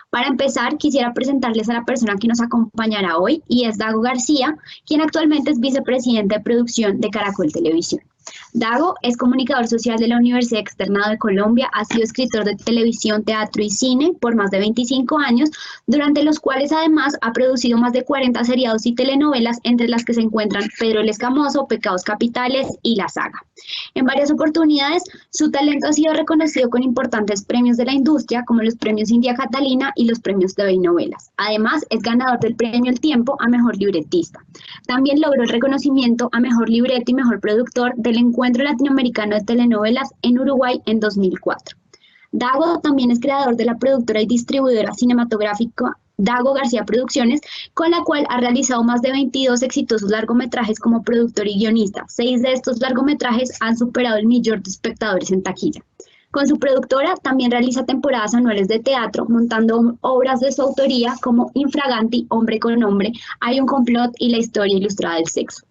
Para empezar, quisiera presentarles a la persona que nos acompañará hoy y es Dago García, quien actualmente es vicepresidente de producción de Caracol Televisión. Dago es comunicador social de la Universidad Externado de Colombia, ha sido escritor de televisión, teatro y cine por más de 25 años, durante los cuales además ha producido más de 40 seriados y telenovelas, entre las que se encuentran Pedro el Escamoso, Pecados Capitales y La Saga. En varias oportunidades, su talento ha sido reconocido con importantes premios de la industria, como los premios India Catalina y los premios TV y Novelas. Además, es ganador del premio El Tiempo a Mejor Libretista. También logró el reconocimiento a Mejor Libreto y Mejor Productor del Encuentro Latinoamericano de Telenovelas en Uruguay en 2004. Dago también es creador de la productora y distribuidora cinematográfica Dago García Producciones, con la cual ha realizado más de 22 exitosos largometrajes como productor y guionista. 6 de estos largometrajes han superado el millón de espectadores en taquilla. Con su productora también realiza temporadas anuales de teatro, montando obras de su autoría como Infraganti, Hombre con Hombre, Hay un complot y La historia ilustrada del sexo.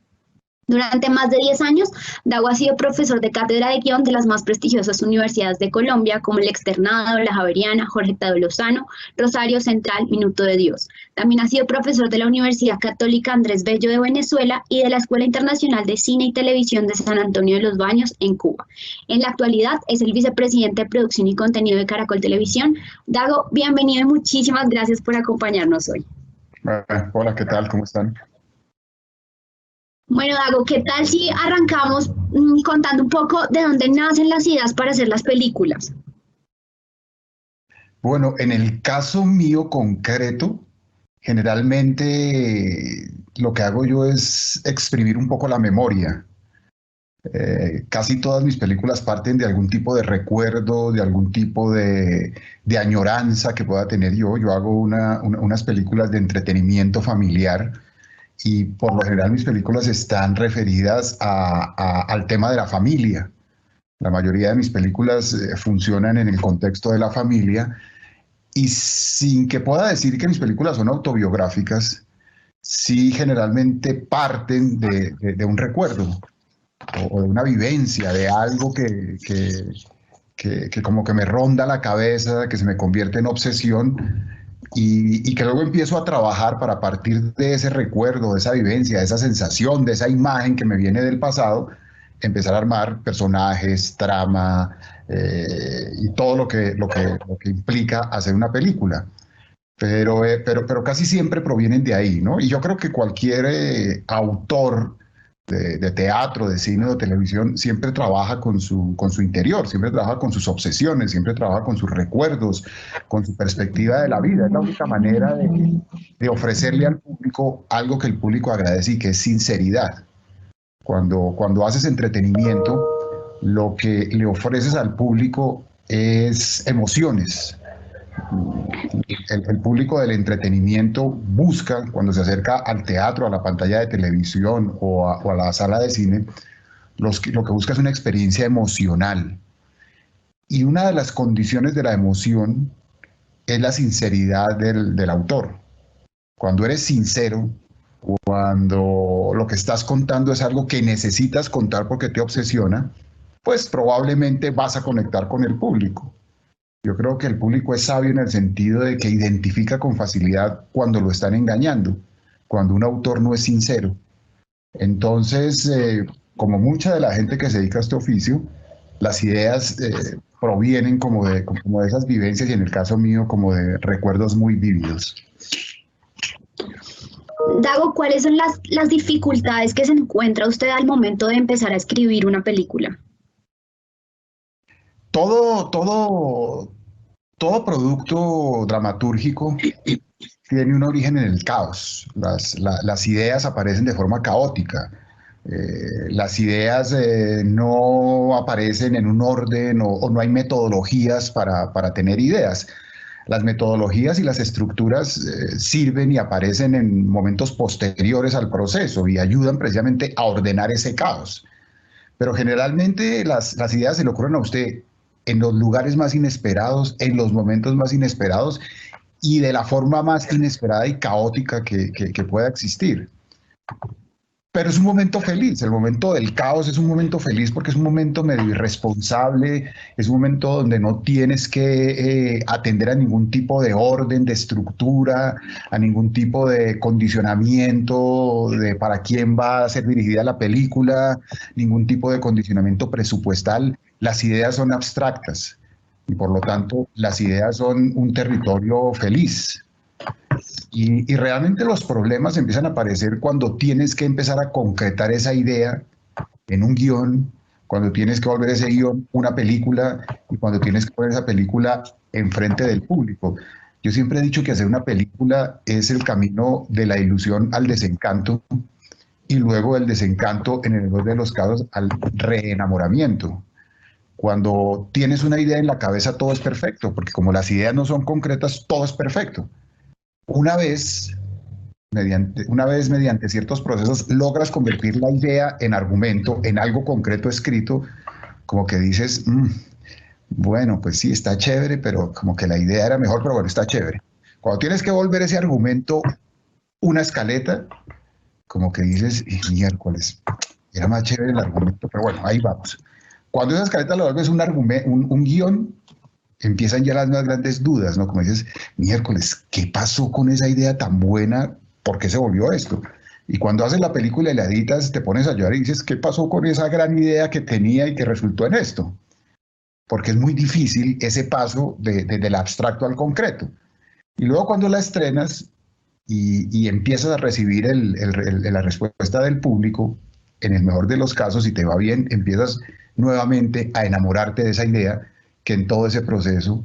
Durante más de 10 años, Dago ha sido profesor de cátedra de guión de las más prestigiosas universidades de Colombia, como el Externado, la Javeriana, Jorge Tadeo Lozano, Rosario Central, Minuto de Dios. También ha sido profesor de la Universidad Católica Andrés Bello de Venezuela y de la Escuela Internacional de Cine y Televisión de San Antonio de los Baños, en Cuba. En la actualidad, es el vicepresidente de Producción y Contenido de Caracol Televisión. Dago, bienvenido y muchísimas gracias por acompañarnos hoy. Hola, ¿qué tal? ¿Cómo están? Bueno, Dago, ¿qué tal si arrancamos contando un poco de dónde nacen las ideas para hacer las películas? Bueno, en el caso mío concreto, generalmente lo que hago yo es exprimir un poco la memoria. Casi todas mis películas parten de algún tipo de recuerdo, de algún tipo de añoranza que pueda tener yo. Yo hago unas películas de entretenimiento familiar y por lo general mis películas están referidas al tema de la familia. La mayoría de mis películas funcionan en el contexto de la familia y sin que pueda decir que mis películas son autobiográficas, sí generalmente parten de un recuerdo o de una vivencia, de algo que como que me ronda la cabeza, que se me convierte en obsesión y que luego empiezo a trabajar para partir de ese recuerdo, de esa vivencia, de esa sensación, de esa imagen que me viene del pasado, empezar a armar personajes, trama y todo lo que implica hacer una película. Pero casi siempre provienen de ahí, ¿no? Y yo creo que cualquier autor de teatro, de cine o de televisión siempre trabaja con su interior, siempre trabaja con sus obsesiones, siempre trabaja con sus recuerdos, con su perspectiva de la vida. Es la única manera de ofrecerle al público algo que el público agradece y que es sinceridad. Cuando haces entretenimiento, lo que le ofreces al público es emociones. El público del entretenimiento busca, cuando se acerca al teatro, a la pantalla de televisión o a la sala de cine, lo que busca es una experiencia emocional. Y una de las condiciones de la emoción es la sinceridad del autor. Cuando eres sincero, cuando lo que estás contando es algo que necesitas contar porque te obsesiona, pues probablemente vas a conectar con el público. Yo creo que el público es sabio en el sentido de que identifica con facilidad cuando lo están engañando, cuando un autor no es sincero. Entonces, como mucha de la gente que se dedica a este oficio, las ideas provienen como de esas vivencias y en el caso mío como de recuerdos muy vívidos. Dago, ¿cuáles son las dificultades que se encuentra usted al momento de empezar a escribir una película? Todo producto dramatúrgico tiene un origen en el caos. Las ideas aparecen de forma caótica. Las ideas no aparecen en un orden o no hay metodologías para tener ideas. Las metodologías y las estructuras sirven y aparecen en momentos posteriores al proceso y ayudan precisamente a ordenar ese caos. Pero generalmente las ideas se le ocurren a usted en los lugares más inesperados, en los momentos más inesperados y de la forma más inesperada y caótica que pueda existir. Pero es un momento feliz, el momento del caos es un momento feliz porque es un momento medio irresponsable, es un momento donde no tienes que atender a ningún tipo de orden, de estructura, a ningún tipo de condicionamiento de para quién va a ser dirigida la película, ningún tipo de condicionamiento presupuestal. Las ideas son abstractas y por lo tanto las ideas son un territorio feliz. Y realmente los problemas empiezan a aparecer cuando tienes que empezar a concretar esa idea en un guión, cuando tienes que volver ese guión una película y cuando tienes que poner esa película enfrente del público. Yo siempre he dicho que hacer una película es el camino de la ilusión al desencanto y luego del desencanto, en el mejor de los casos, al reenamoramiento. Cuando tienes una idea en la cabeza todo es perfecto, porque como las ideas no son concretas, todo es perfecto. Una vez, mediante ciertos procesos, logras convertir la idea en argumento, en algo concreto escrito, como que dices, bueno, pues sí, está chévere, pero como que la idea era mejor, pero bueno, está chévere. Cuando tienes que volver ese argumento una escaleta, como que dices, miércoles, era más chévere el argumento, pero bueno, ahí vamos. Cuando esa escaleta la vuelves un guión, empiezan ya las más grandes dudas, ¿no? Como dices, miércoles, ¿qué pasó con esa idea tan buena? ¿Por qué se volvió esto? Y cuando haces la película y la editas, te pones a llorar y dices, ¿qué pasó con esa gran idea que tenía y que resultó en esto? Porque es muy difícil ese paso del abstracto al concreto. Y luego cuando la estrenas y empiezas a recibir la respuesta del público, en el mejor de los casos, si te va bien, empiezas nuevamente a enamorarte de esa idea que en todo ese proceso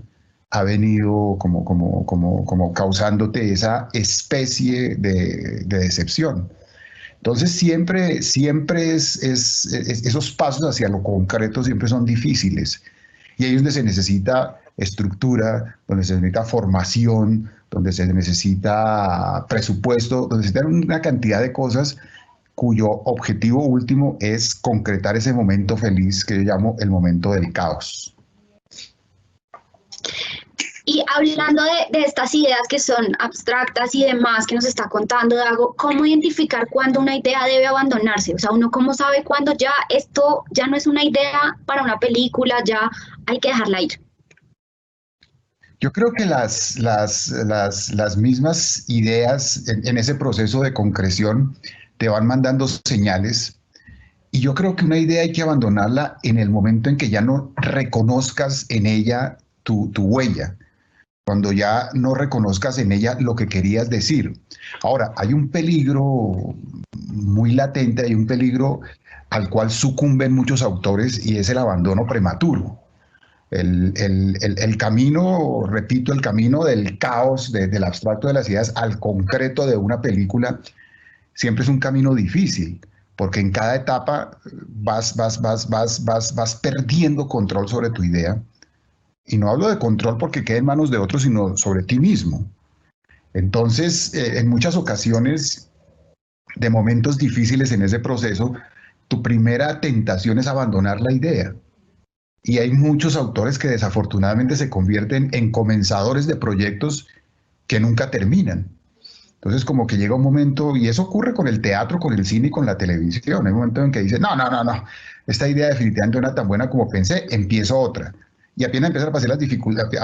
ha venido como causándote esa especie de decepción. Entonces siempre esos pasos hacia lo concreto siempre son difíciles. Y ahí es donde se necesita estructura, donde se necesita formación, donde se necesita presupuesto, donde se necesita una cantidad de cosas cuyo objetivo último es concretar ese momento feliz que yo llamo el momento del caos. Y hablando de estas ideas que son abstractas y demás que nos está contando Dago, ¿cómo identificar cuándo una idea debe abandonarse? O sea, uno cómo sabe cuándo ya esto ya no es una idea para una película, ya hay que dejarla ir. Yo creo que las mismas ideas en ese proceso de concreción te van mandando señales y yo creo que una idea hay que abandonarla en el momento en que ya no reconozcas en ella tu huella, cuando ya no reconozcas en ella lo que querías decir. Ahora, hay un peligro muy latente, hay un peligro al cual sucumben muchos autores y es el abandono prematuro. El camino, repito, el camino del caos, del abstracto de las ideas al concreto de una película, siempre es un camino difícil, porque en cada etapa vas perdiendo control sobre tu idea. Y no hablo de control porque quede en manos de otros, sino sobre ti mismo. Entonces, en muchas ocasiones, de momentos difíciles en ese proceso, tu primera tentación es abandonar la idea. Y hay muchos autores que desafortunadamente se convierten en comenzadores de proyectos que nunca terminan. Entonces, como que llega un momento, y eso ocurre con el teatro, con el cine y con la televisión. Hay un momento en que dice, no, esta idea definitivamente no era tan buena como pensé, empiezo otra. Y apenas empiezan a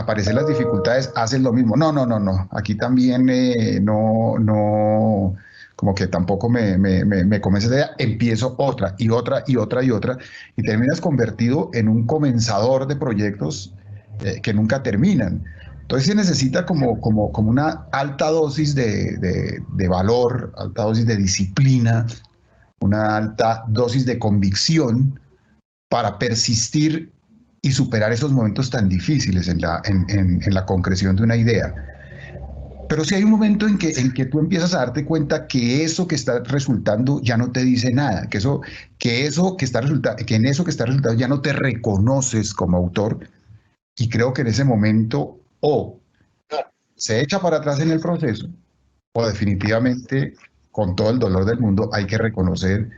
aparecer las dificultades, hacen lo mismo. No, aquí también no, como que tampoco me convence esa idea, empiezo otra, y terminas convertido en un comenzador de proyectos que nunca terminan. Entonces se necesita como una alta dosis de valor, alta dosis de disciplina, una alta dosis de convicción para persistir y superar esos momentos tan difíciles en la concreción de una idea. Pero si hay un momento en que tú empiezas a darte cuenta que eso que está resultando ya no te dice nada, que en eso que está resultando ya no te reconoces como autor, y creo que en ese momento o se echa para atrás en el proceso o definitivamente, con todo el dolor del mundo, hay que reconocer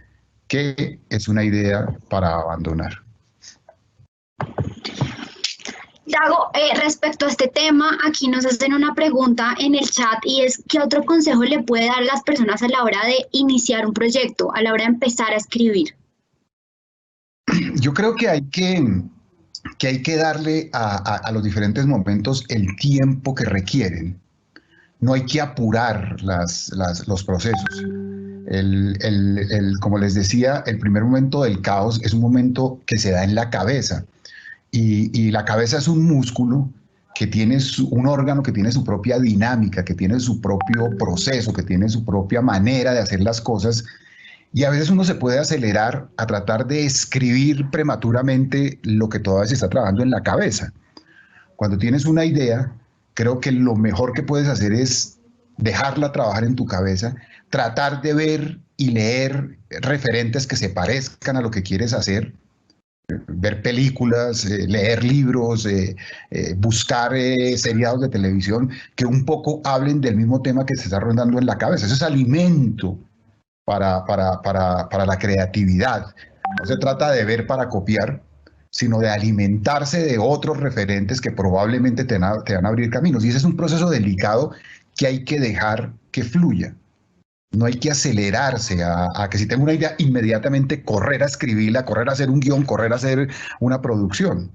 que es una idea para abandonar. Dago, respecto a este tema, aquí nos hacen una pregunta en el chat y es ¿qué otro consejo le puede dar a las personas a la hora de iniciar un proyecto, a la hora de empezar a escribir? Yo creo que hay que darle a los diferentes momentos el tiempo que requieren. No hay que apurar los procesos. Como les decía, el primer momento del caos es un momento que se da en la cabeza. Y la cabeza es un músculo que tiene un órgano que tiene su propia dinámica, que tiene su propio proceso, que tiene su propia manera de hacer las cosas. Y a veces uno se puede acelerar a tratar de escribir prematuramente lo que todavía se está trabajando en la cabeza. Cuando tienes una idea, creo que lo mejor que puedes hacer es dejarla trabajar en tu cabeza, tratar de ver y leer referentes que se parezcan a lo que quieres hacer, ver películas, leer libros, buscar seriados de televisión que un poco hablen del mismo tema que se está rondando en la cabeza. Eso es alimento para la creatividad. No se trata de ver para copiar, sino de alimentarse de otros referentes que probablemente te van a abrir caminos. Y ese es un proceso delicado que hay que dejar que fluya. No hay que acelerarse a que si tengo una idea, inmediatamente correr a escribirla, correr a hacer un guión, correr a hacer una producción.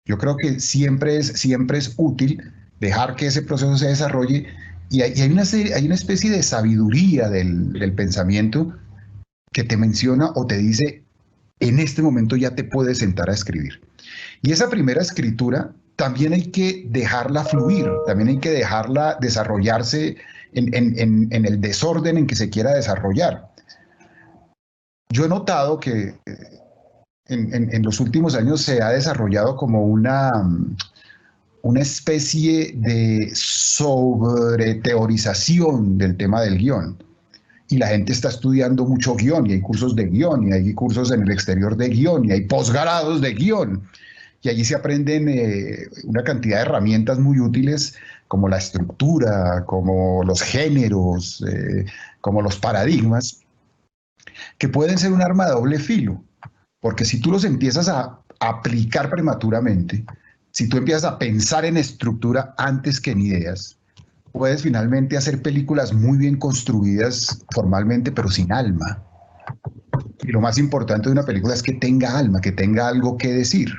Yo creo que siempre es útil dejar que ese proceso se desarrolle y hay una especie de sabiduría del pensamiento que te menciona o te dice, en este momento ya te puedes sentar a escribir. Y esa primera escritura también hay que dejarla fluir, también hay que dejarla desarrollarse en el desorden en que se quiera desarrollar. Yo he notado que en los últimos años se ha desarrollado como una especie de sobreteorización del tema del guión. Y la gente está estudiando mucho guión, y hay cursos de guión, y hay cursos en el exterior de guión, y hay posgrados de guión. Y allí se aprenden una cantidad de herramientas muy útiles, como la estructura, como los géneros, como los paradigmas, que pueden ser un arma de doble filo. Porque si tú los empiezas a aplicar prematuramente, si tú empiezas a pensar en estructura antes que en ideas, puedes finalmente hacer películas muy bien construidas formalmente, pero sin alma. Y lo más importante de una película es que tenga alma, que tenga algo que decir.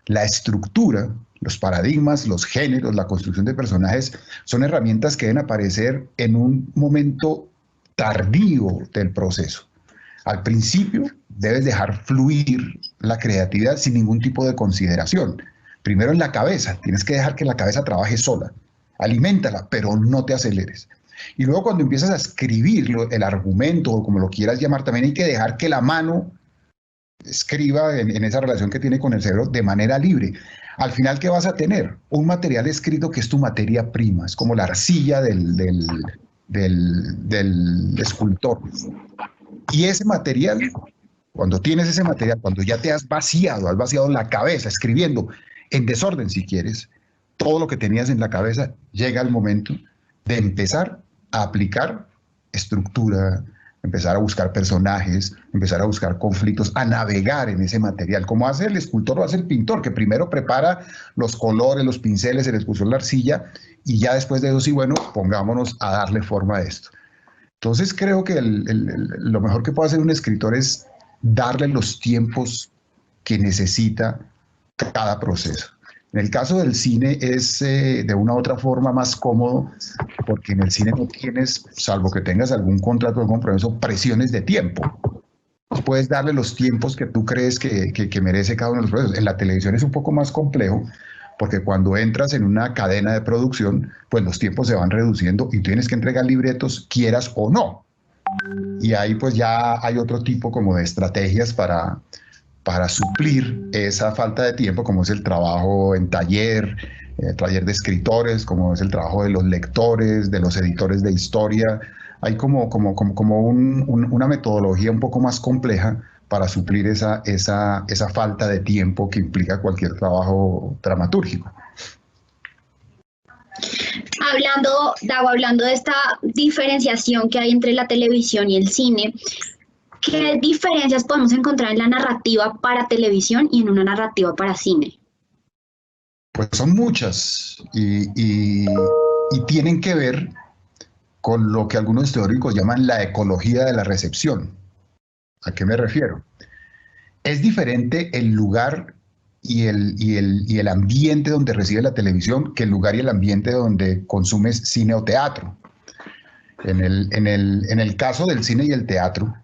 La estructura, los paradigmas, los géneros, la construcción de personajes son herramientas que deben aparecer en un momento tardío del proceso. Al principio debes dejar fluir la creatividad sin ningún tipo de consideración. Primero en la cabeza, tienes que dejar que la cabeza trabaje sola. Aliméntala, pero no te aceleres. Y luego cuando empiezas a escribir el argumento, o como lo quieras llamar, también hay que dejar que la mano escriba en esa relación que tiene con el cerebro de manera libre. Al final, ¿qué vas a tener? Un material escrito que es tu materia prima, es como la arcilla del escultor. Y ese material, cuando tienes ese material, cuando ya te has vaciado la cabeza escribiendo en desorden si quieres, todo lo que tenías en la cabeza, llega el momento de empezar a aplicar estructura, empezar a buscar personajes, empezar a buscar conflictos, a navegar en ese material, como hace el escultor o hace el pintor, que primero prepara los colores, los pinceles, el escultor, la arcilla, y ya después de eso sí, bueno, pongámonos a darle forma a esto. Entonces creo que lo mejor que puede hacer un escritor es darle los tiempos que necesita cada proceso. En el caso del cine es de una u otra forma más cómodo, porque en el cine no tienes, salvo que tengas algún contrato de compromiso, presiones de tiempo. Puedes darle los tiempos que tú crees que merece cada uno de los procesos. En la televisión es un poco más complejo, porque cuando entras en una cadena de producción, pues los tiempos se van reduciendo y tienes que entregar libretos, quieras o no. Y ahí pues ya hay otro tipo como de estrategias para suplir esa falta de tiempo, como es el trabajo en taller de escritores, como es el trabajo de los lectores, de los editores de historia. Hay como una metodología un poco más compleja para suplir esa falta de tiempo que implica cualquier trabajo dramatúrgico. Hablando de esta diferenciación que hay entre la televisión y el cine, ¿qué diferencias podemos encontrar en la narrativa para televisión y en una narrativa para cine? Pues son muchas y tienen que ver con lo que algunos teóricos llaman la ecología de la recepción. ¿A qué me refiero? Es diferente el lugar y el ambiente donde recibe la televisión que el lugar y el ambiente donde consumes cine o teatro. En el caso del cine y el teatro,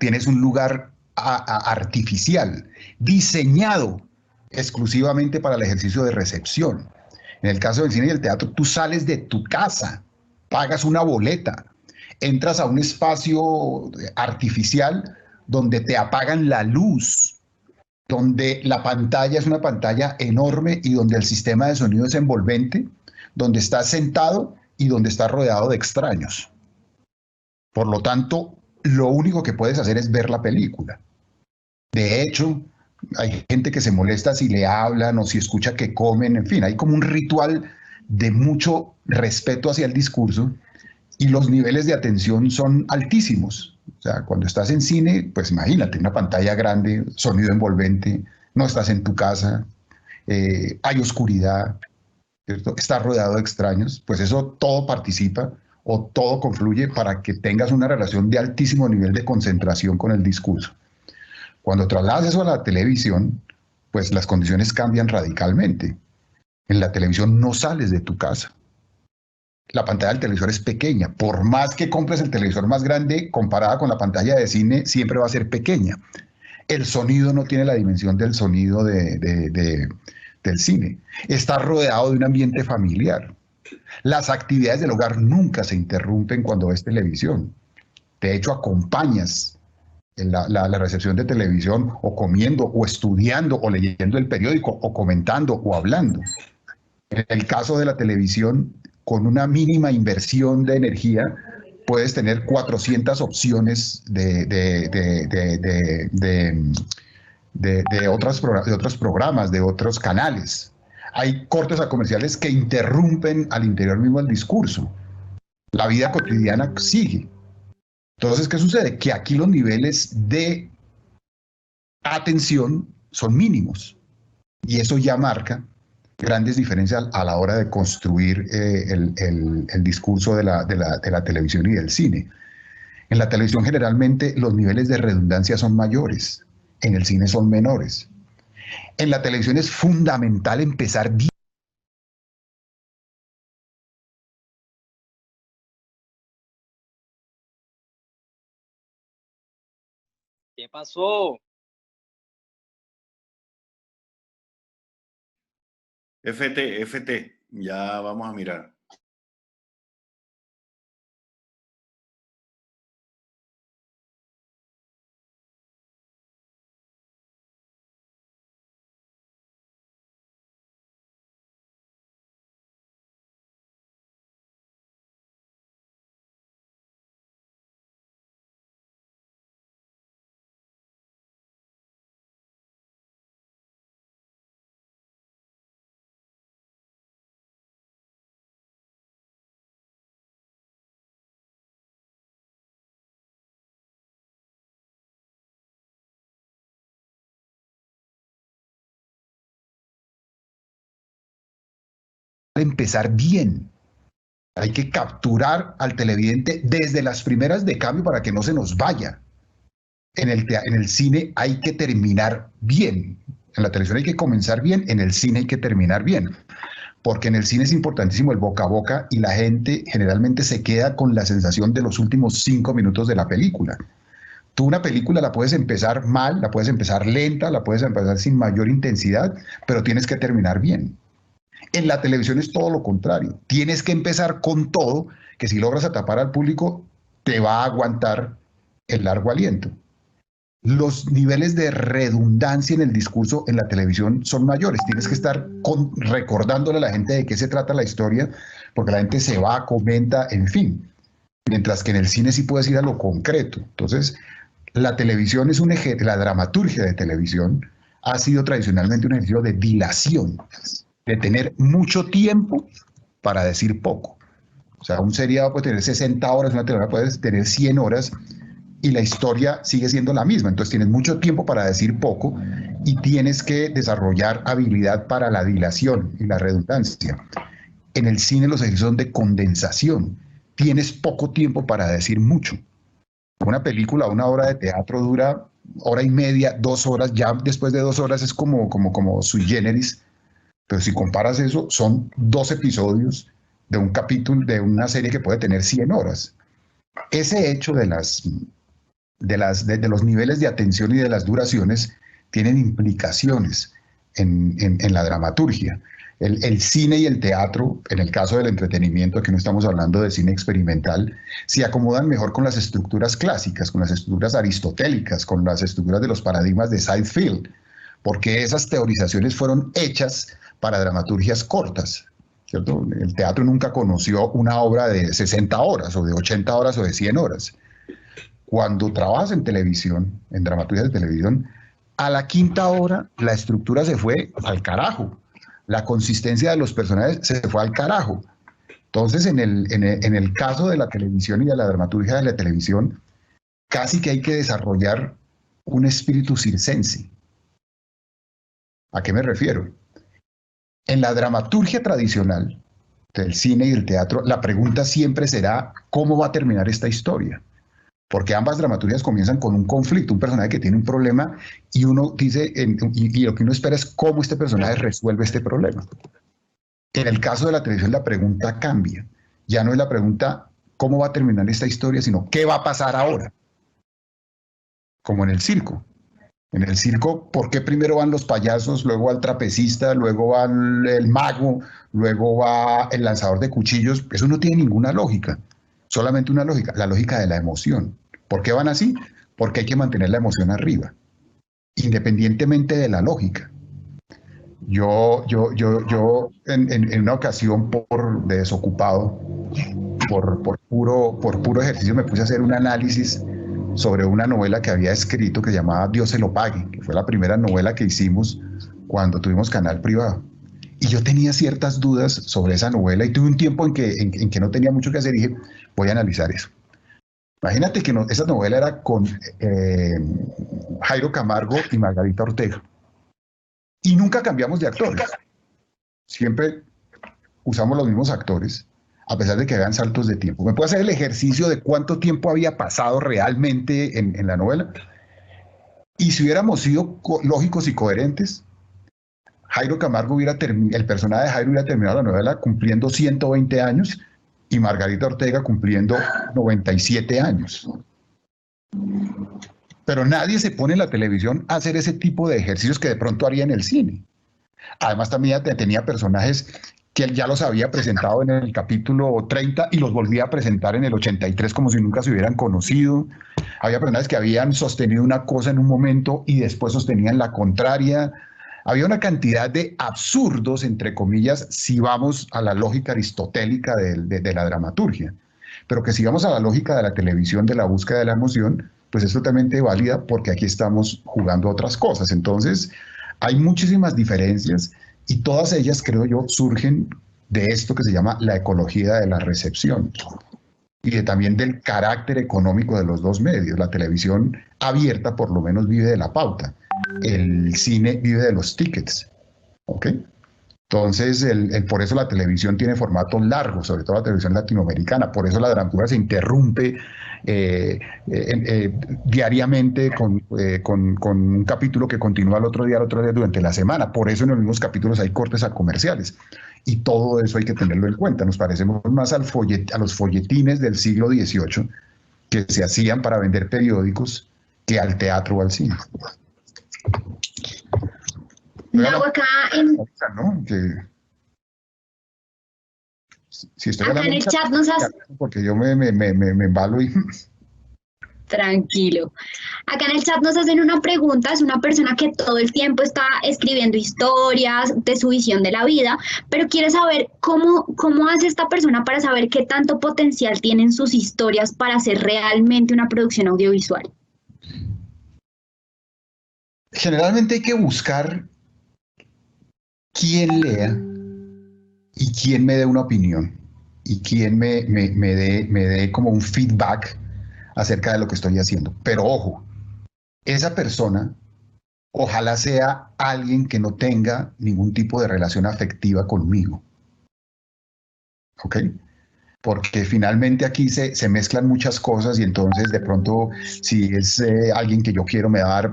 tienes un lugar artificial, diseñado exclusivamente para el ejercicio de recepción. En el caso del cine y el teatro, tú sales de tu casa, pagas una boleta, entras a un espacio artificial donde te apagan la luz, donde la pantalla es una pantalla enorme y donde el sistema de sonido es envolvente, donde estás sentado y donde estás rodeado de extraños. Por lo tanto, lo único que puedes hacer es ver la película. De hecho, hay gente que se molesta si le hablan o si escucha que comen, en fin, hay como un ritual de mucho respeto hacia el discurso y los niveles de atención son altísimos. O sea, cuando estás en cine, pues imagínate, una pantalla grande, sonido envolvente, no estás en tu casa, hay oscuridad, ¿cierto? Estás rodeado de extraños, pues eso todo participa o todo confluye para que tengas una relación de altísimo nivel de concentración con el discurso. Cuando trasladas eso a la televisión, pues las condiciones cambian radicalmente. En la televisión no sales de tu casa. La pantalla del televisor es pequeña. Por más que compres el televisor más grande, comparada con la pantalla de cine, siempre va a ser pequeña. El sonido no tiene la dimensión del sonido del cine. Estás rodeado de un ambiente familiar. Las actividades del hogar nunca se interrumpen cuando ves televisión. De hecho, acompañas la recepción de televisión o comiendo o estudiando o leyendo el periódico o comentando o hablando. En el caso de la televisión, con una mínima inversión de energía, puedes tener 400 opciones de otros programas, de otros canales. Hay cortes a comerciales que interrumpen al interior mismo del discurso. La vida cotidiana sigue. Entonces, ¿qué sucede? Que aquí los niveles de atención son mínimos y eso ya marca grandes diferencias a la hora de construir el discurso de la televisión y del cine. En la televisión generalmente los niveles de redundancia son mayores, en el cine son menores. En la televisión es fundamental empezar bien. ¿Qué pasó? FT, ya vamos a mirar. Empezar bien. Hay que capturar al televidente desde las primeras de cambio para que no se nos vaya. En el cine hay que terminar bien. En la televisión hay que comenzar bien, en el cine hay que terminar bien. Porque en el cine es importantísimo el boca a boca y la gente generalmente se queda con la sensación de los últimos 5 minutos de la película. Tú una película la puedes empezar mal, la puedes empezar lenta, la puedes empezar sin mayor intensidad, pero tienes que terminar bien. En la televisión es todo lo contrario. Tienes que empezar con todo, que si logras atrapar al público, te va a aguantar el largo aliento. Los niveles de redundancia en el discurso en la televisión son mayores. Tienes que estar recordándole a la gente de qué se trata la historia, porque la gente se va, comenta, en fin. Mientras que en el cine sí puedes ir a lo concreto. Entonces, la televisión es un eje, la dramaturgia de televisión ha sido tradicionalmente un ejercicio de dilación, de tener mucho tiempo para decir poco. O sea, un seriado puede tener 60 horas, una telenovela puede tener 100 horas y la historia sigue siendo la misma. Entonces tienes mucho tiempo para decir poco y tienes que desarrollar habilidad para la dilación y la redundancia. En el cine los ejercicios son de condensación. Tienes poco tiempo para decir mucho. Una película, una obra de teatro dura hora y media, 2 horas, ya después de 2 horas es como sui generis, pero si comparas eso, son 2 episodios de un capítulo, de una serie que puede tener 100 horas. Ese hecho de los niveles de atención y de las duraciones tienen implicaciones en la dramaturgia. El cine y el teatro, en el caso del entretenimiento, aquí no estamos hablando de cine experimental, se acomodan mejor con las estructuras clásicas, con las estructuras aristotélicas, con las estructuras de los paradigmas de Seinfeld, porque esas teorizaciones fueron hechas para dramaturgias cortas, ¿cierto? El teatro nunca conoció una obra de 60 horas, o de 80 horas, o de 100 horas. Cuando trabajas en televisión, en dramaturgia de televisión, a la quinta hora la estructura se fue al carajo. La consistencia de los personajes se fue al carajo. Entonces, en el caso de la televisión y de la dramaturgia de la televisión, casi que hay que desarrollar un espíritu circense. ¿A qué me refiero? En la dramaturgia tradicional del cine y del teatro, la pregunta siempre será, ¿cómo va a terminar esta historia? Porque ambas dramaturgias comienzan con un conflicto, un personaje que tiene un problema y uno dice, y lo que uno espera es cómo este personaje resuelve este problema. En el caso de la televisión la pregunta cambia. Ya no es la pregunta cómo va a terminar esta historia, sino qué va a pasar ahora. Como en el circo. En el circo, ¿por qué primero van los payasos, luego va el trapecista, luego va el mago, luego va el lanzador de cuchillos? Eso no tiene ninguna lógica. Solamente una lógica, la lógica de la emoción. ¿Por qué van así? Porque hay que mantener la emoción arriba, independientemente de la lógica. Yo en una ocasión, de desocupado, por puro ejercicio, me puse a hacer un análisis sobre una novela que había escrito que llamaba Dios se lo pague, que fue la primera novela que hicimos cuando tuvimos canal privado. Y yo tenía ciertas dudas sobre esa novela y tuve un tiempo en que no tenía mucho que hacer y dije, voy a analizar eso. Imagínate que esa novela era con Jairo Camargo y Margarita Ortega. Y nunca cambiamos de actores. Siempre usamos los mismos actores, a pesar de que hagan saltos de tiempo. ¿Me puedo hacer el ejercicio de cuánto tiempo había pasado realmente en la novela? Y si hubiéramos sido lógicos y coherentes, Jairo Camargo el personaje de Jairo hubiera terminado la novela cumpliendo 120 años y Margarita Ortega cumpliendo 97 años. Pero nadie se pone en la televisión a hacer ese tipo de ejercicios que de pronto haría en el cine. Además, también tenía personajes que él ya los había presentado en el capítulo 30 y los volvía a presentar en el 83 como si nunca se hubieran conocido. Había personajes que habían sostenido una cosa en un momento y después sostenían la contraria. Había una cantidad de absurdos, entre comillas, si vamos a la lógica aristotélica de la dramaturgia. Pero que si vamos a la lógica de la televisión, de la búsqueda de la emoción, pues es totalmente válida porque aquí estamos jugando otras cosas. Entonces, hay muchísimas diferencias y todas ellas, creo yo, surgen de esto que se llama la ecología de la recepción y también del carácter económico de los dos medios. La televisión abierta por lo menos vive de la pauta. El cine vive de los tickets, ¿ok? Entonces, por eso la televisión tiene formatos largos, sobre todo la televisión latinoamericana, por eso la dramaturgia se interrumpe diariamente con un capítulo que continúa al otro día durante la semana. Por eso en los mismos capítulos hay cortes a comerciales. Y todo eso hay que tenerlo en cuenta. Nos parecemos más a los folletines del siglo XVIII que se hacían para vender periódicos que al teatro o al cine. No, acá en, ¿no? Si estoy acá en el chat nos has... porque yo me embalo y... Tranquilo. Acá en el chat nos hacen una pregunta, es una persona que todo el tiempo está escribiendo historias de su visión de la vida, pero quiere saber cómo hace esta persona para saber qué tanto potencial tienen sus historias para hacer realmente una producción audiovisual. Generalmente hay que buscar quién lea y quién me dé una opinión y quién me dé como un feedback acerca de lo que estoy haciendo. Pero ojo, esa persona ojalá sea alguien que no tenga ningún tipo de relación afectiva conmigo. ¿Ok? Porque finalmente aquí se mezclan muchas cosas y entonces de pronto si es alguien que yo quiero me da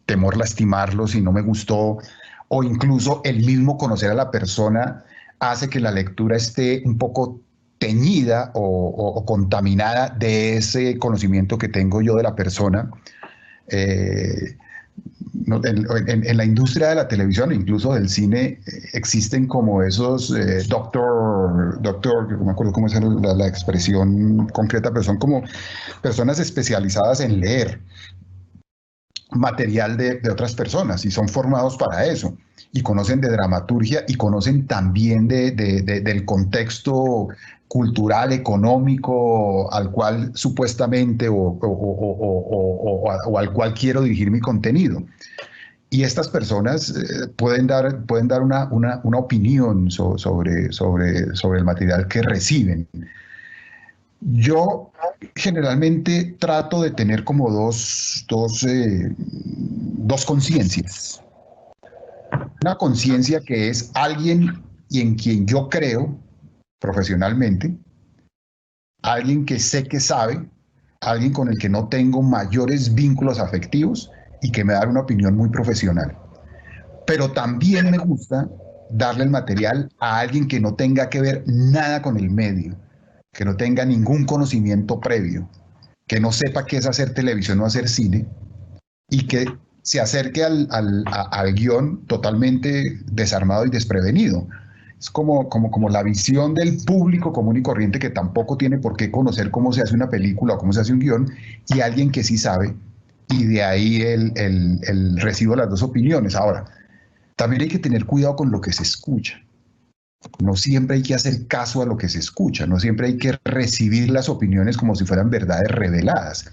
temor lastimarlo si no me gustó, o incluso el mismo conocer a la persona hace que la lectura esté un poco teñida o contaminada de ese conocimiento que tengo yo de la persona. Eh, no, en la industria de la televisión, incluso del cine, existen como esos doctor, no me acuerdo cómo es la expresión concreta, pero son como personas especializadas en leer material de otras personas y son formados para eso y conocen de dramaturgia y conocen también del contexto cultural, económico al cual supuestamente o al cual quiero dirigir mi contenido. Y estas personas pueden dar una opinión sobre el material que reciben. Yo generalmente trato de tener como dos conciencias. Una conciencia que es alguien y en quien yo creo profesionalmente, alguien que sé que sabe, alguien con el que no tengo mayores vínculos afectivos y que me da una opinión muy profesional. Pero también me gusta darle el material a alguien que no tenga que ver nada con el medio, que no tenga ningún conocimiento previo, que no sepa qué es hacer televisión o hacer cine y que se acerque al guión totalmente desarmado y desprevenido. Es como la visión del público común y corriente que tampoco tiene por qué conocer cómo se hace una película o cómo se hace un guión, y alguien que sí sabe, y de ahí el recibo de las dos opiniones. Ahora, también hay que tener cuidado con lo que se escucha. No siempre hay que hacer caso a lo que se escucha, no siempre hay que recibir las opiniones como si fueran verdades reveladas.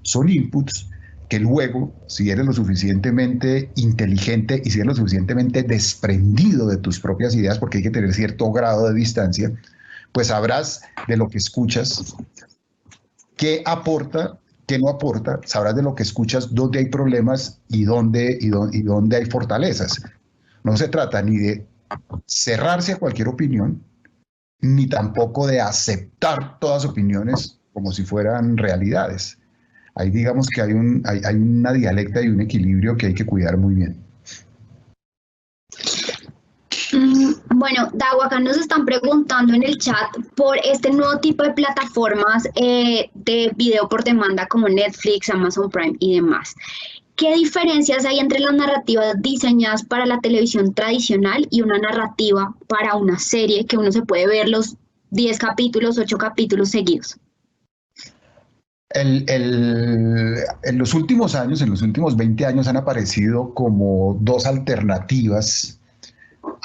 Son inputs que luego, si eres lo suficientemente inteligente y si eres lo suficientemente desprendido de tus propias ideas, porque hay que tener cierto grado de distancia, pues sabrás de lo que escuchas, qué aporta, qué no aporta, sabrás de lo que escuchas, dónde hay problemas y dónde hay fortalezas. No se trata ni de cerrarse a cualquier opinión, ni tampoco de aceptar todas opiniones como si fueran realidades. Ahí digamos que hay una dialecta y un equilibrio que hay que cuidar muy bien. Bueno, Dago, acá nos están preguntando en el chat por este nuevo tipo de plataformas de video por demanda como Netflix, Amazon Prime y demás. ¿Qué diferencias hay entre las narrativas diseñadas para la televisión tradicional y una narrativa para una serie que uno se puede ver los 10 capítulos, 8 capítulos seguidos? En los últimos años, en los últimos 20 años, han aparecido como dos alternativas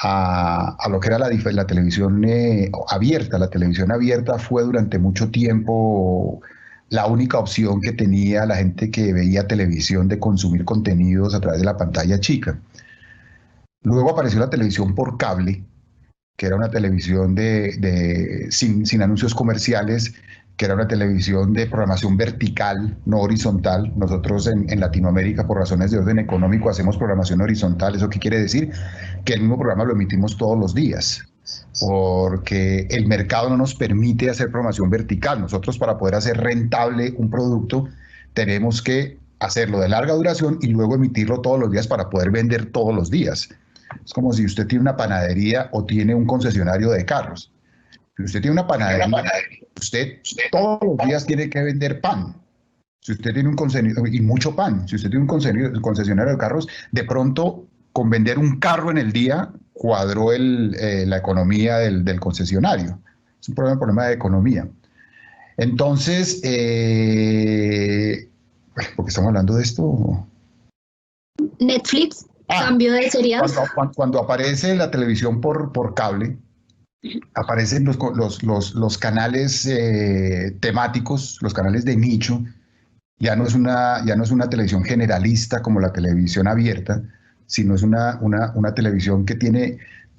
a lo que era la televisión abierta. La televisión abierta fue durante mucho tiempo la única opción que tenía la gente que veía televisión de consumir contenidos a través de la pantalla chica. Luego apareció la televisión por cable, que era una televisión sin anuncios comerciales, que era una televisión de programación vertical, no horizontal. Nosotros en Latinoamérica, por razones de orden económico, hacemos programación horizontal. ¿Eso qué quiere decir? Que el mismo programa lo emitimos todos los días, porque el mercado no nos permite hacer programación vertical. Nosotros, para poder hacer rentable un producto, tenemos que hacerlo de larga duración y luego emitirlo todos los días para poder vender todos los días. Es como si usted tiene una panadería o tiene un concesionario de carros. Si usted tiene una panadería, usted todos los días tiene que vender pan. Si usted tiene un concesionario, y mucho pan, si usted tiene un concesionario de carros, de pronto con vender un carro en el día cuadró la economía del concesionario. Es un problema de economía. Entonces, ¿por qué estamos hablando de esto? Netflix, cambio de seriedad. Cuando aparece la televisión por cable, aparecen los canales temáticos, los canales de nicho. Ya no es una televisión generalista como la televisión abierta, sino es una televisión que tiene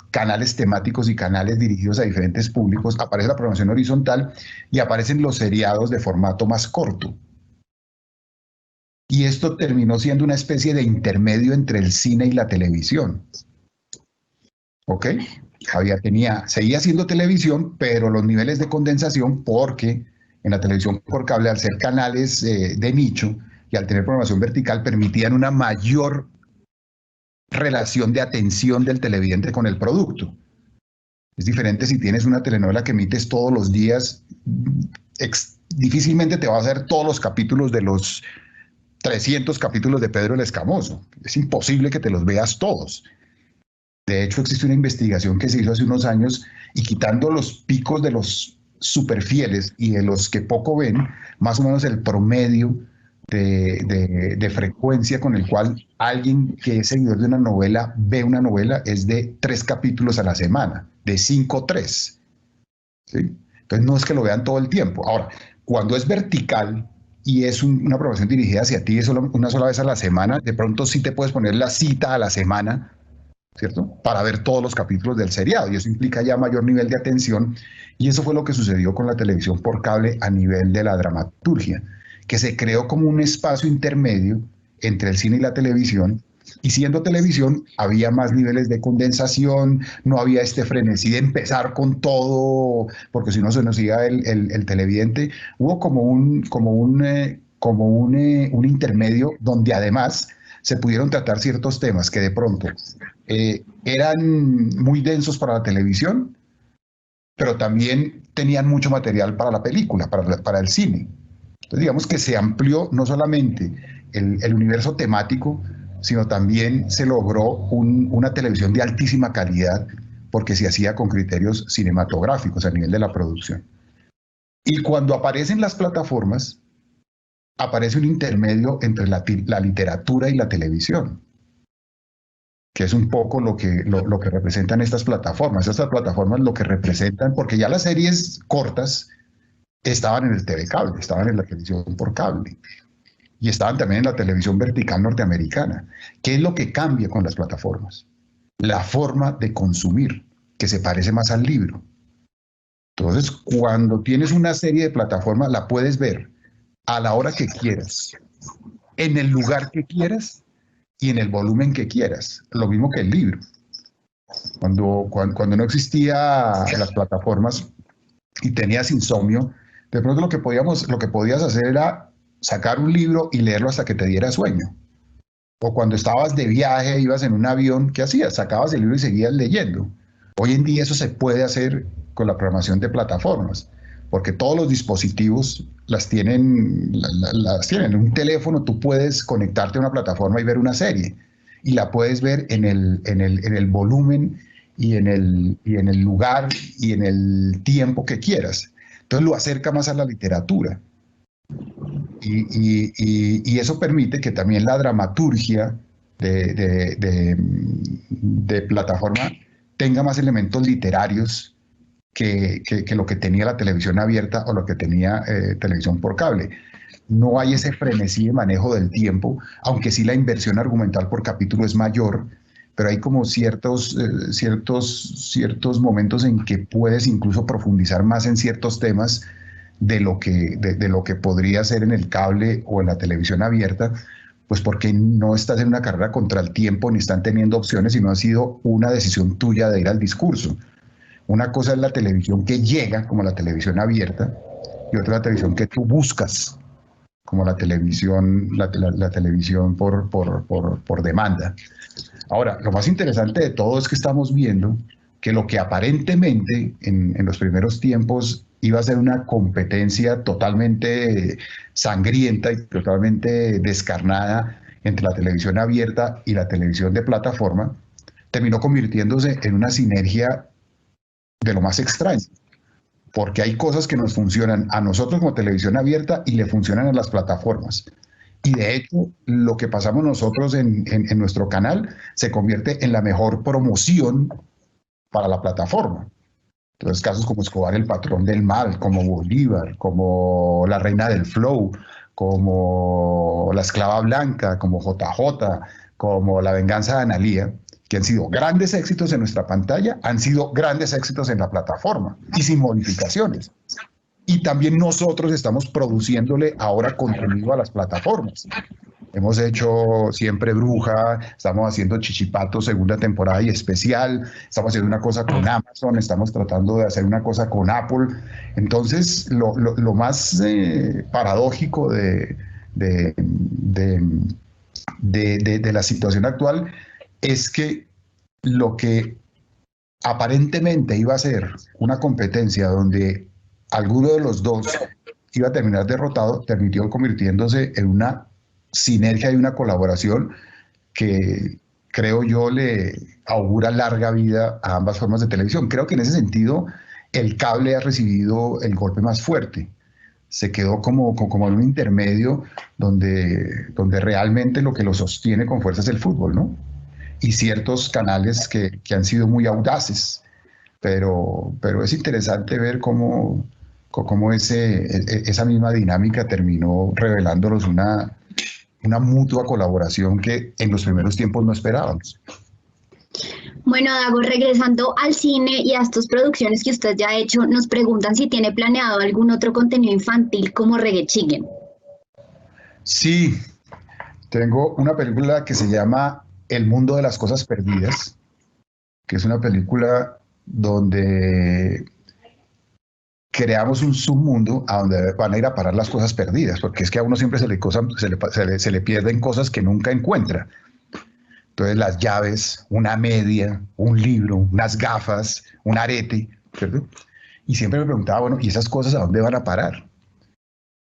canales temáticos y canales dirigidos a diferentes públicos. Aparece la programación horizontal y aparecen los seriados de formato más corto. Y esto terminó siendo una especie de intermedio entre el cine y la televisión. ¿Ok? Seguía siendo televisión, pero los niveles de condensación, porque en la televisión por cable, al ser canales de nicho y al tener programación vertical, permitían una mayor relación de atención del televidente con el producto. Es diferente si tienes una telenovela que emites todos los días, difícilmente te va a hacer todos los capítulos de los 300 capítulos de Pedro el Escamoso. Es imposible que te los veas todos. De hecho, existe una investigación que se hizo hace unos años y quitando los picos de los superfieles y de los que poco ven, más o menos el promedio de frecuencia con el cual alguien que es seguidor de una novela ve una novela es de 3 capítulos a la semana, de 5 3. ¿Sí? Entonces no es que lo vean todo el tiempo. Ahora, cuando es vertical y es una programación dirigida hacia ti una sola vez a la semana, de pronto sí te puedes poner la cita a la semana, ¿cierto? Para ver todos los capítulos del seriado, y eso implica ya mayor nivel de atención, y eso fue lo que sucedió con la televisión por cable a nivel de la dramaturgia, que se creó como un espacio intermedio entre el cine y la televisión, y siendo televisión había más niveles de condensación, no había este frenesí de empezar con todo, porque si no se nos iba el televidente. Hubo como un intermedio donde además se pudieron tratar ciertos temas que de pronto eran muy densos para la televisión, pero también tenían mucho material para la película, para el cine. Entonces digamos que se amplió no solamente el universo temático, sino también se logró una televisión de altísima calidad porque se hacía con criterios cinematográficos a nivel de la producción. Y cuando aparecen las plataformas, aparece un intermedio entre la literatura y la televisión, que es un poco lo que representan estas plataformas. Estas plataformas lo que representan, porque ya las series cortas estaban en el TV cable, estaban en la televisión por cable, y estaban también en la televisión vertical norteamericana. ¿Qué es lo que cambia con las plataformas? La forma de consumir, que se parece más al libro. Entonces, cuando tienes una serie de plataformas, la puedes ver a la hora que quieras, en el lugar que quieras y en el volumen que quieras. Lo mismo que el libro. Cuando no existía las plataformas y tenías insomnio, de pronto lo que podías hacer era sacar un libro y leerlo hasta que te diera sueño. O cuando estabas de viaje, ibas en un avión, ¿qué hacías? Sacabas el libro y seguías leyendo. Hoy en día eso se puede hacer con la programación de plataformas, porque todos los dispositivos las tienen. En un teléfono tú puedes conectarte a una plataforma y ver una serie, y la puedes ver en el volumen y en el lugar y en el tiempo que quieras. Entonces lo acerca más a la literatura. Y eso permite que también la dramaturgia de plataforma tenga más elementos literarios que lo que tenía la televisión abierta o lo que tenía televisión por cable. No hay ese frenesí de manejo del tiempo, aunque sí la inversión argumental por capítulo es mayor, pero hay como ciertos momentos en que puedes incluso profundizar más en ciertos temas de lo que podría ser en el cable o en la televisión abierta, pues porque no estás en una carrera contra el tiempo ni están teniendo opciones, sino ha sido una decisión tuya de ir al discurso. Una cosa es la televisión que llega, como la televisión abierta, y otra la televisión que tú buscas, como la televisión por demanda. Ahora, lo más interesante de todo es que estamos viendo que lo que aparentemente en los primeros tiempos iba a ser una competencia totalmente sangrienta y totalmente descarnada entre la televisión abierta y la televisión de plataforma, terminó convirtiéndose en una sinergia de lo más extraño, porque hay cosas que nos funcionan a nosotros como televisión abierta y le funcionan a las plataformas. Y de hecho, lo que pasamos nosotros en nuestro canal se convierte en la mejor promoción para la plataforma. Entonces, casos como Escobar, el patrón del mal, como Bolívar, como La reina del flow, como La esclava blanca, como JJ, como La venganza de Analía, que han sido grandes éxitos en nuestra pantalla, han sido grandes éxitos en la plataforma y sin modificaciones. Y también nosotros estamos produciéndole ahora contenido a las plataformas. Hemos hecho Siempre Bruja, estamos haciendo Chichipato segunda temporada y especial, estamos haciendo una cosa con Amazon, estamos tratando de hacer una cosa con Apple. Entonces, lo más paradójico de, de, de la situación actual es que lo que aparentemente iba a ser una competencia donde alguno de los dos iba a terminar derrotado, terminó convirtiéndose en una sinergia y una colaboración que creo yo le augura larga vida a ambas formas de televisión. Creo que en ese sentido el cable ha recibido el golpe más fuerte. Se quedó como en un intermedio donde realmente lo que lo sostiene con fuerza es el fútbol, ¿no? Y ciertos canales que han sido muy audaces, pero es interesante ver cómo esa misma dinámica terminó revelándonos una mutua colaboración que en los primeros tiempos no esperábamos. Bueno, Dago, regresando al cine y a estas producciones que usted ya ha hecho, nos preguntan si tiene planeado algún otro contenido infantil como Reggae Chicken. Sí, tengo una película que se llama El mundo de las cosas perdidas, que es una película donde creamos un submundo a donde van a ir a parar las cosas perdidas, porque es que a uno siempre se le pierden cosas que nunca encuentra. Entonces las llaves, una media, un libro, unas gafas, un arete, ¿cierto? Y siempre me preguntaba, bueno, ¿y esas cosas a dónde van a parar?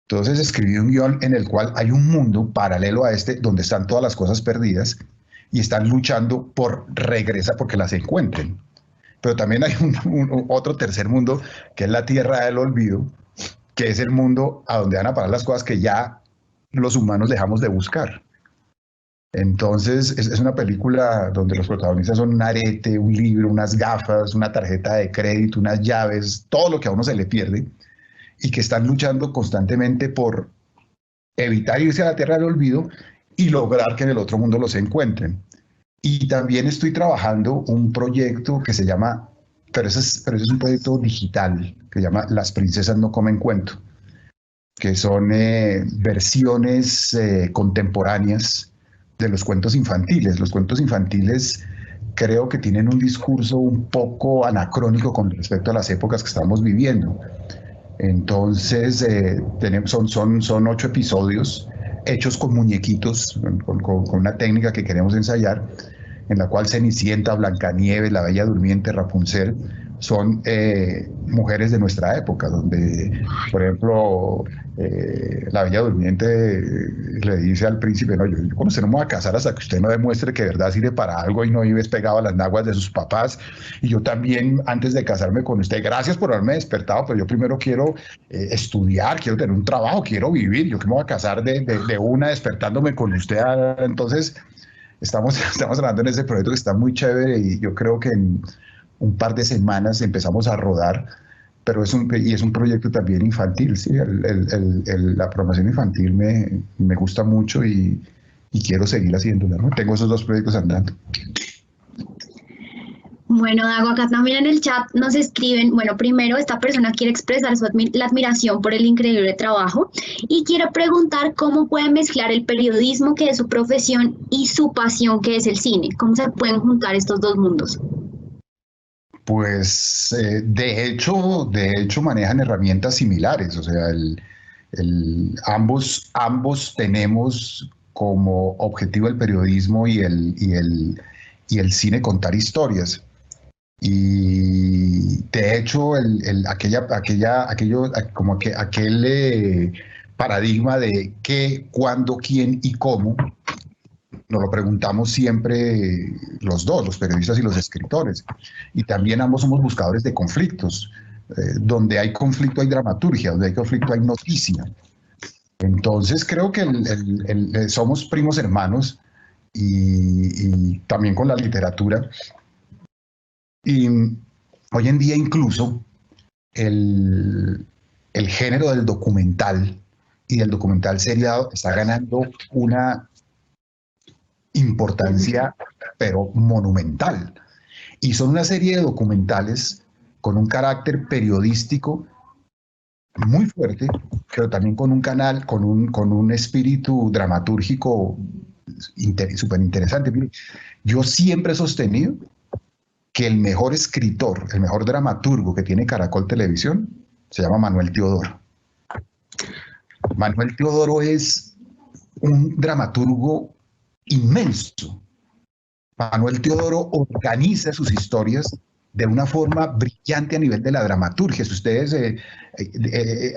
Entonces escribí un guión en el cual hay un mundo paralelo a este donde están todas las cosas perdidas y están luchando por regresar, porque las encuentren. Pero también hay otro tercer mundo que es la tierra del olvido, que es el mundo a donde van a parar las cosas que ya los humanos dejamos de buscar. Entonces es una película donde los protagonistas son un arete, un libro, unas gafas, una tarjeta de crédito, unas llaves, todo lo que a uno se le pierde y que están luchando constantemente por evitar irse a la tierra del olvido y lograr que en el otro mundo los encuentren. Y también estoy trabajando un proyecto que se llama, pero ese es un proyecto digital, que se llama Las princesas no comen cuento, que son versiones contemporáneas de los cuentos infantiles. Los cuentos infantiles creo que tienen un discurso un poco anacrónico con respecto a las épocas que estamos viviendo. Entonces, son 8 episodios hechos con muñequitos, con una técnica que queremos ensayar, en la cual Cenicienta, Blancanieves, La Bella Durmiente, Rapunzel, son mujeres de nuestra época, donde, por ejemplo, la Bella Durmiente le dice al príncipe, no, yo con usted no me voy a casar hasta que usted no demuestre que de verdad sirve para algo y no vives pegado a las naguas de sus papás, y yo también, antes de casarme con usted, gracias por haberme despertado, pero yo primero quiero estudiar, quiero tener un trabajo, quiero vivir, yo que me voy a casar de una despertándome con usted. Entonces, estamos trabajando en ese proyecto que está muy chévere y yo creo que en un par de semanas empezamos a rodar, pero es un proyecto también infantil, ¿sí? La programación infantil me gusta mucho y quiero seguir haciéndola, ¿no? Tengo esos 2 proyectos andando. Bueno, Dago, acá también en el chat nos escriben, bueno, primero esta persona quiere expresar la admiración por el increíble trabajo y quiere preguntar cómo puede mezclar el periodismo, que es su profesión, y su pasión, que es el cine. ¿Cómo se pueden juntar estos dos mundos? Pues de hecho manejan herramientas similares, o sea, ambos tenemos como objetivo el periodismo y el cine contar historias. Y de hecho, aquel paradigma de qué, cuándo, quién y cómo, nos lo preguntamos siempre los dos, los periodistas y los escritores. Y también ambos somos buscadores de conflictos. Donde hay conflicto hay dramaturgia, donde hay conflicto hay noticia. Entonces creo que somos primos hermanos y también con la literatura. Y hoy en día incluso el género del documental y del documental seriado está ganando una importancia, pero monumental. Y son una serie de documentales con un carácter periodístico muy fuerte, pero también con un canal, con un espíritu dramatúrgico súper interesante. Mire, yo siempre he sostenido que el mejor escritor, el mejor dramaturgo que tiene Caracol Televisión se llama Manuel Teodoro. Manuel Teodoro es un dramaturgo inmenso. Manuel Teodoro organiza sus historias de una forma brillante a nivel de la dramaturgia. Si ustedes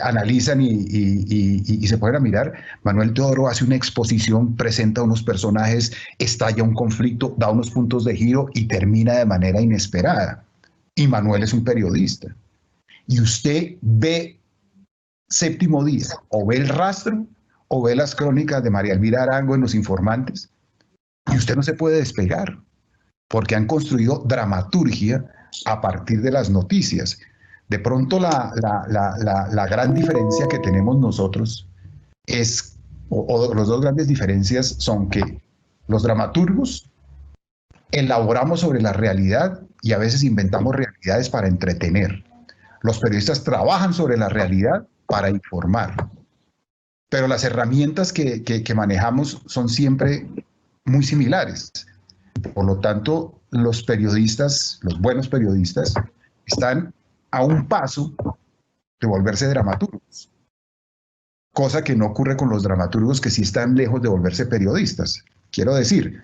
analizan y se pueden a mirar, Manuel Teodoro hace una exposición, presenta unos personajes, estalla un conflicto, da unos puntos de giro y termina de manera inesperada. Y Manuel es un periodista. Y usted ve Séptimo Día, o ve El Rastro, o ve las crónicas de María Elvira Arango en Los Informantes, y usted no se puede despegar, porque han construido dramaturgia a partir de las noticias. De pronto la gran diferencia que tenemos nosotros es, o las dos grandes diferencias son que los dramaturgos elaboramos sobre la realidad y a veces inventamos realidades para entretener. Los periodistas trabajan sobre la realidad para informar. Pero las herramientas que manejamos son siempre muy similares. Por lo tanto, los periodistas, los buenos periodistas, están a un paso de volverse dramaturgos, cosa que no ocurre con los dramaturgos que sí están lejos de volverse periodistas. Quiero decir,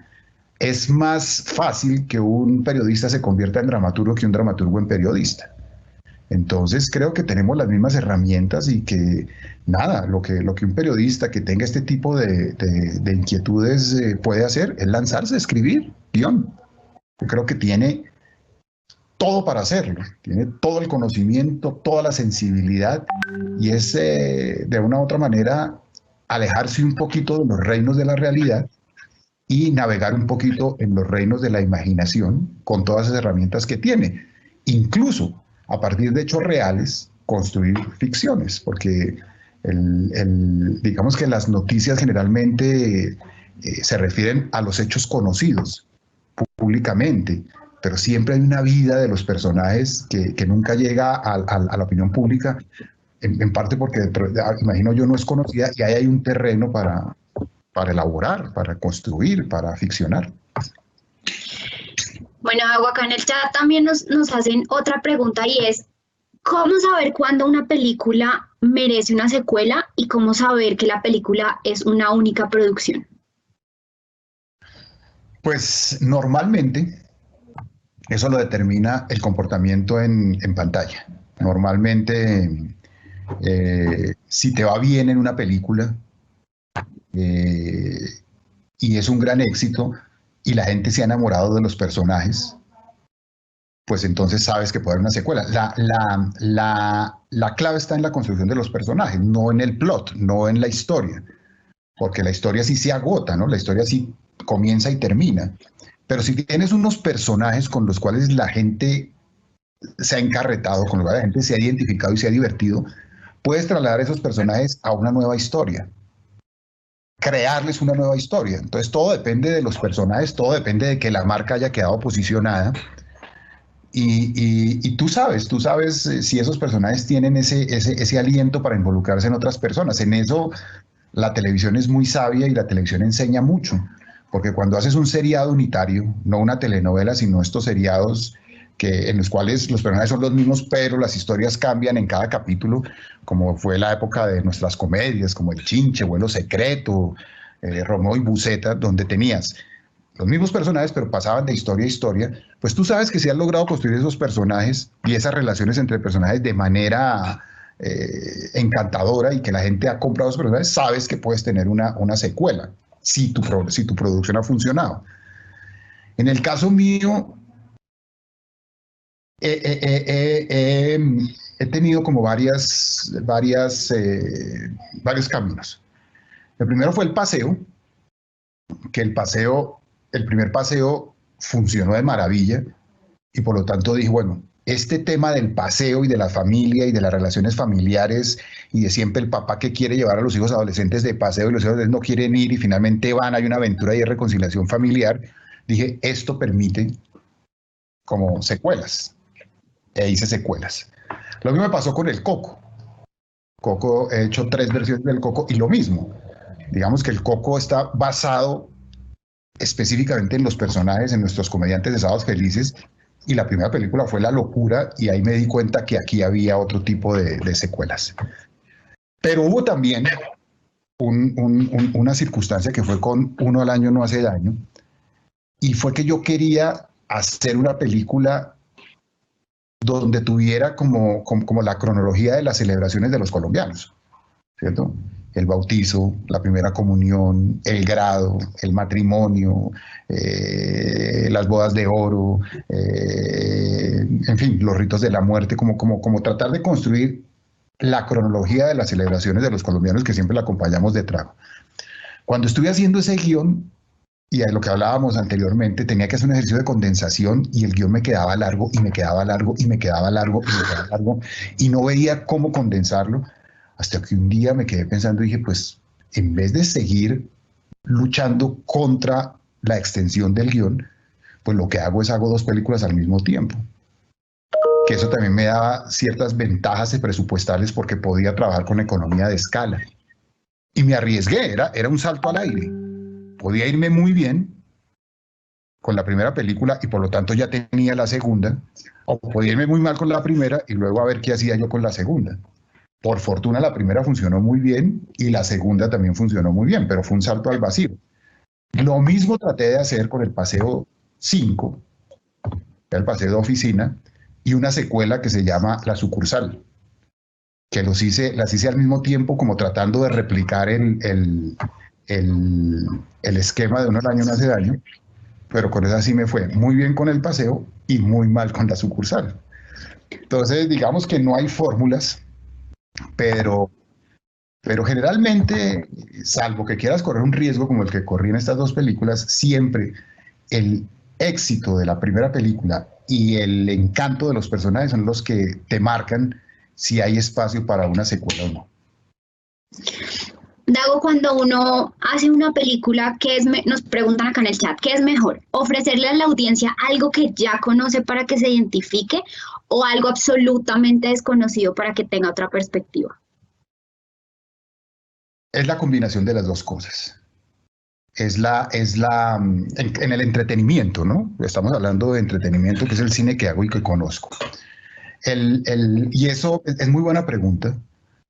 es más fácil que un periodista se convierta en dramaturgo que un dramaturgo en periodista. Entonces creo que tenemos las mismas herramientas y que nada, lo que un periodista que tenga este tipo de inquietudes puede hacer es lanzarse a escribir guión. Yo creo que tiene todo para hacerlo, tiene todo el conocimiento, toda la sensibilidad y es de una u otra manera alejarse un poquito de los reinos de la realidad y navegar un poquito en los reinos de la imaginación con todas esas herramientas que tiene. Incluso a partir de hechos reales, construir ficciones, porque digamos que las noticias generalmente se refieren a los hechos conocidos públicamente, pero siempre hay una vida de los personajes que nunca llega a la opinión pública, en parte porque, imagino yo, no es conocida y ahí hay un terreno para elaborar, para construir, para ficcionar. Bueno, Agua, acá en el chat también nos hacen otra pregunta y es, ¿cómo saber cuándo una película merece una secuela y cómo saber que la película es una única producción? Pues normalmente eso lo determina el comportamiento en pantalla. Normalmente, si te va bien en una película y es un gran éxito y la gente se ha enamorado de los personajes, pues entonces sabes que puede haber una secuela. La clave está en la construcción de los personajes, no en el plot, no en la historia, porque la historia sí se agota, ¿no? La historia sí comienza y termina. Pero si tienes unos personajes con los cuales la gente se ha encarretado, con los cuales la gente se ha identificado y se ha divertido, puedes trasladar esos personajes a una nueva historia, crearles una nueva historia. Entonces todo depende de los personajes, todo depende de que la marca haya quedado posicionada. Y tú sabes si esos personajes tienen ese aliento para involucrarse en otras personas. En eso la televisión es muy sabia y la televisión enseña mucho, porque cuando haces un seriado unitario, no una telenovela, sino estos seriados en los cuales los personajes son los mismos, pero las historias cambian en cada capítulo, como fue la época de nuestras comedias, como El Chinche, Vuelo Secreto, Romeo y Buceta, donde tenías los mismos personajes, pero pasaban de historia a historia, pues tú sabes que si has logrado construir esos personajes y esas relaciones entre personajes de manera encantadora y que la gente ha comprado esos personajes, sabes que puedes tener una secuela, si tu producción ha funcionado. En el caso mío, he tenido como varios caminos. El primero fue el paseo, que el primer paseo funcionó de maravilla y por lo tanto dije, bueno, este tema del paseo y de la familia y de las relaciones familiares y de siempre el papá que quiere llevar a los hijos adolescentes de paseo y los hijos adolescentes no quieren ir y finalmente van, hay una aventura y de reconciliación familiar, dije, esto permite como secuelas. E hice secuelas. Lo mismo me pasó con El Coco. Coco, he hecho 3 versiones del Coco y lo mismo. Digamos que el Coco está basado específicamente en los personajes, en nuestros comediantes de Sábados Felices, y la primera película fue La Locura, y ahí me di cuenta que aquí había otro tipo de secuelas. Pero hubo también una circunstancia que fue con Uno al año no hace daño, y fue que yo quería hacer una película donde tuviera como la cronología de las celebraciones de los colombianos, ¿cierto? El bautizo, la primera comunión, el grado, el matrimonio, las bodas de oro, en fin, los ritos de la muerte, como tratar de construir la cronología de las celebraciones de los colombianos que siempre la acompañamos de trago. Cuando estuve haciendo ese guión, y de lo que hablábamos anteriormente, tenía que hacer un ejercicio de condensación y el guión me quedaba largo y me quedaba largo y me quedaba largo y me quedaba largo y no veía cómo condensarlo, hasta que un día me quedé pensando y dije, pues en vez de seguir luchando contra la extensión del guión, pues lo que hago es hago 2 películas al mismo tiempo. Que eso también me daba ciertas ventajas presupuestales porque podía trabajar con economía de escala. Y me arriesgué, era un salto al aire. Podía irme muy bien con la primera película y por lo tanto ya tenía la segunda, o podía irme muy mal con la primera y luego a ver qué hacía yo con la segunda. Por fortuna la primera funcionó muy bien y la segunda también funcionó muy bien, pero fue un salto al vacío. Lo mismo traté de hacer con el Paseo 5, el Paseo de Oficina, y una secuela que se llama La Sucursal, que las hice al mismo tiempo como tratando de replicar el esquema de Uno al año no hace daño, pero con esa sí me fue muy bien con el Paseo y muy mal con La Sucursal. Entonces, digamos que no hay fórmulas, pero generalmente, salvo que quieras correr un riesgo como el que corrí en estas 2 películas, siempre el éxito de la primera película y el encanto de los personajes son los que te marcan si hay espacio para una secuela o no. Dago, cuando uno hace una película, nos preguntan acá en el chat, ¿qué es mejor? ¿Ofrecerle a la audiencia algo que ya conoce para que se identifique o algo absolutamente desconocido para que tenga otra perspectiva? Es la combinación de las 2 cosas. En el entretenimiento, ¿no? Estamos hablando de entretenimiento, que es el cine que hago y que conozco. Y eso es muy buena pregunta,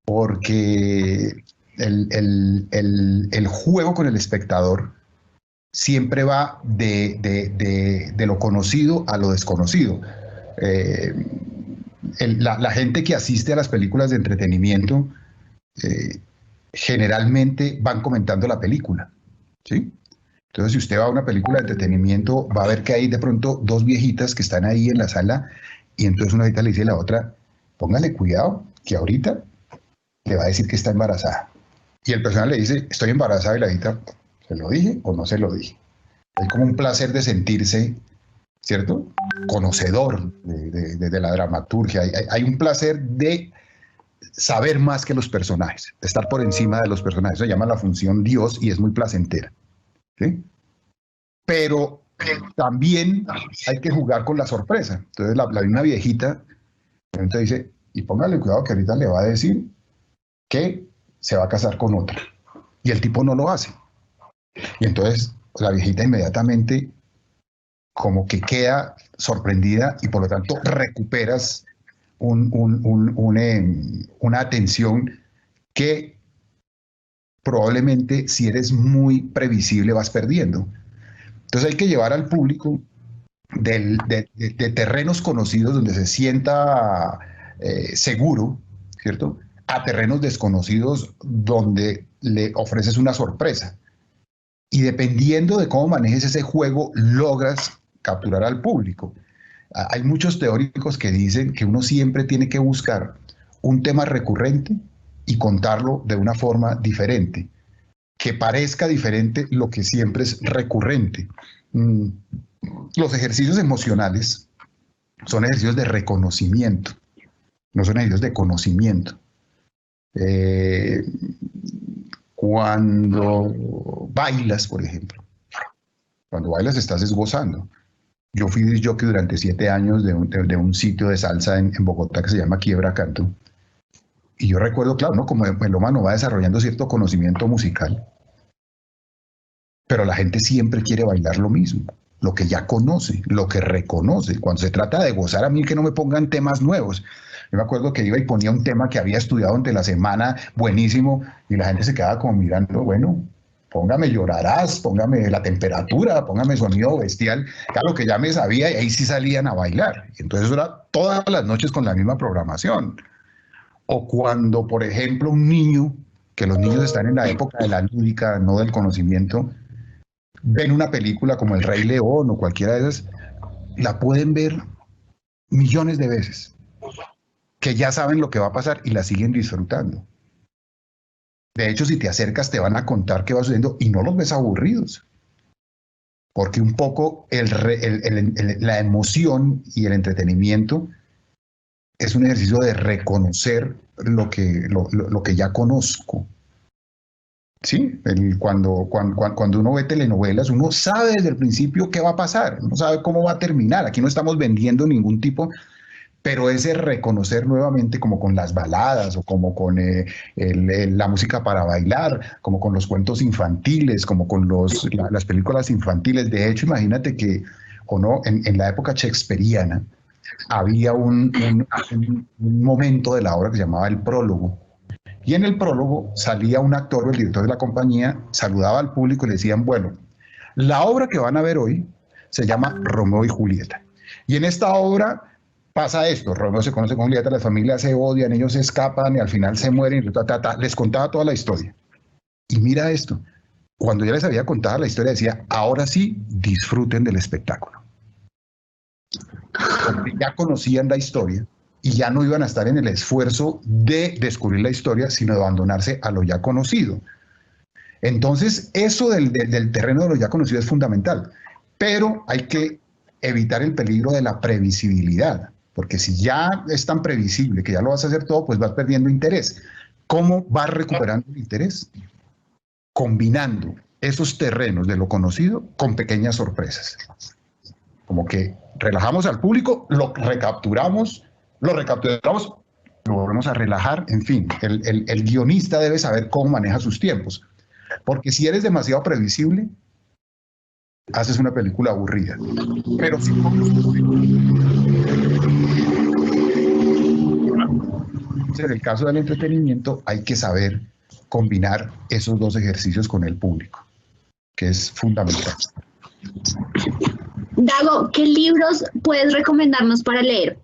porque el juego con el espectador siempre va de lo conocido a lo desconocido. La gente que asiste a las películas de entretenimiento generalmente van comentando la película, ¿sí? Entonces, si usted va a una película de entretenimiento, va a ver que hay de pronto 2 viejitas que están ahí en la sala y entonces una ahorita le dice a la otra, póngale cuidado, que ahorita le va a decir que está embarazada. Y el personal le dice, estoy embarazada, y la ahorita, ¿se lo dije o no se lo dije? Hay como un placer de sentirse, ¿cierto? Conocedor de la dramaturgia. Hay un placer de saber más que los personajes, de estar por encima de los personajes. Se llama la función Dios y es muy placentera, ¿sí? Pero también hay que jugar con la sorpresa. Entonces la misma viejita entonces dice, y póngale cuidado que ahorita le va a decir que se va a casar con otra. Y el tipo no lo hace. Y entonces la viejita inmediatamente como que queda sorprendida y por lo tanto recuperas una atención que probablemente si eres muy previsible vas perdiendo. Entonces hay que llevar al público de terrenos conocidos donde se sienta seguro, ¿cierto? A terrenos desconocidos donde le ofreces una sorpresa. Y dependiendo de cómo manejes ese juego, logras capturar al público. Hay muchos teóricos que dicen que uno siempre tiene que buscar un tema recurrente y contarlo de una forma diferente, que parezca diferente lo que siempre es recurrente. Los ejercicios emocionales son ejercicios de reconocimiento, no son ejercicios de conocimiento. Cuando bailas, por ejemplo, cuando bailas estás gozando. Yo fui disc jockey durante 7 años de un sitio de salsa en Bogotá que se llama Quiebra Canto. Y yo recuerdo, claro, ¿no? Como el melómano va desarrollando cierto conocimiento musical, pero la gente siempre quiere bailar lo mismo, lo que ya conoce, lo que reconoce. Cuando se trata de gozar, a mí que no me pongan temas nuevos. Yo me acuerdo que iba y ponía un tema que había estudiado durante la semana, buenísimo, y la gente se quedaba como mirando, bueno, póngame Llorarás, póngame La Temperatura, póngame Sonido Bestial, claro que ya me sabía, y ahí sí salían a bailar. Y entonces eso era todas las noches con la misma programación. O cuando, por ejemplo, un niño, que los niños están en la época de la lúdica, no del conocimiento, ven una película como El Rey León o cualquiera de esas, la pueden ver millones de veces, que ya saben lo que va a pasar y la siguen disfrutando. De hecho, si te acercas, te van a contar qué va sucediendo y no los ves aburridos, porque un poco la emoción y el entretenimiento es un ejercicio de reconocer lo que ya conozco. Sí, cuando uno ve telenovelas, uno sabe desde el principio qué va a pasar, uno sabe cómo va a terminar. Aquí no estamos vendiendo ningún tipo, pero ese reconocer nuevamente, como con las baladas o como con la música para bailar, como con los cuentos infantiles, como con las películas infantiles. De hecho, imagínate que, o no, en la época shakespeariana había un momento de la obra que se llamaba el prólogo. Y en el prólogo salía un actor o el director de la compañía, saludaba al público y le decían, bueno, la obra que van a ver hoy se llama Romeo y Julieta. Y en esta obra pasa esto, Romeo se conoce con Julieta, las familias se odian, ellos se escapan y al final se mueren, les contaba toda la historia. Y mira esto, cuando ya les había contado la historia decía, ahora sí, disfruten del espectáculo. Porque ya conocían la historia y ya no iban a estar en el esfuerzo de descubrir la historia, sino de abandonarse a lo ya conocido. Entonces, eso del terreno de lo ya conocido es fundamental, pero hay que evitar el peligro de la previsibilidad, porque si ya es tan previsible que ya lo vas a hacer todo, pues vas perdiendo interés. ¿Cómo vas recuperando el interés? Combinando esos terrenos de lo conocido con pequeñas sorpresas. Como que relajamos al público, lo recapturamos, lo volvemos a relajar, en fin, el guionista debe saber cómo maneja sus tiempos, porque si eres demasiado previsible, haces una película aburrida. Pero si en el caso del entretenimiento hay que saber combinar esos dos ejercicios con el público, que es fundamental. Dago, ¿qué libros puedes recomendarnos para leer?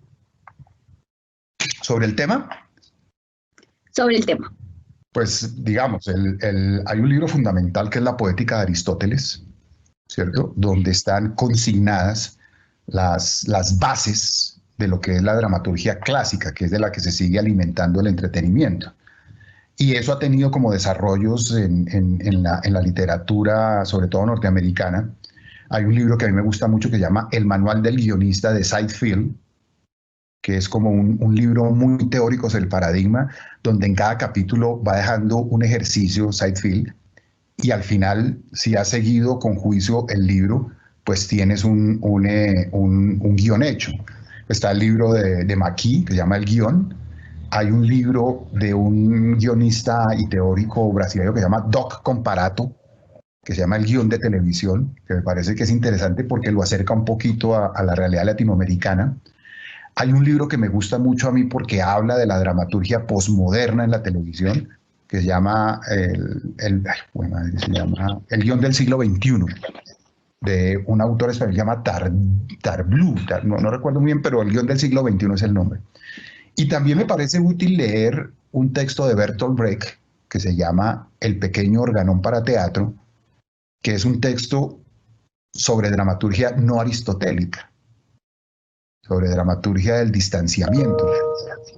¿Sobre el tema? Sobre el tema. Pues digamos, hay un libro fundamental que es La Poética de Aristóteles, ¿cierto? Donde están consignadas las bases de lo que es la dramaturgia clásica, que es de la que se sigue alimentando el entretenimiento. Y eso ha tenido como desarrollos en la literatura, sobre todo norteamericana. Hay un libro que a mí me gusta mucho que se llama El Manual del Guionista de Seinfeld, que es como un libro muy teórico sobre el paradigma, donde en cada capítulo va dejando un ejercicio Seinfeld, y al final, si has seguido con juicio el libro, pues tienes un guión hecho. Está el libro de McKee, que se llama El Guión. Hay un libro de un guionista y teórico brasileño que se llama Doc Comparato, que se llama El Guión de Televisión, que me parece que es interesante porque lo acerca un poquito a la realidad latinoamericana. Hay un libro que me gusta mucho a mí porque habla de la dramaturgia posmoderna en la televisión, que se llama El Guión del siglo XXI, de un autor español que se llama Tarblu, no recuerdo muy bien, pero El Guión del siglo XXI es el nombre. Y también me parece útil leer un texto de Bertolt Brecht que se llama El pequeño organón para teatro, que es un texto sobre dramaturgia no aristotélica, sobre dramaturgia del distanciamiento,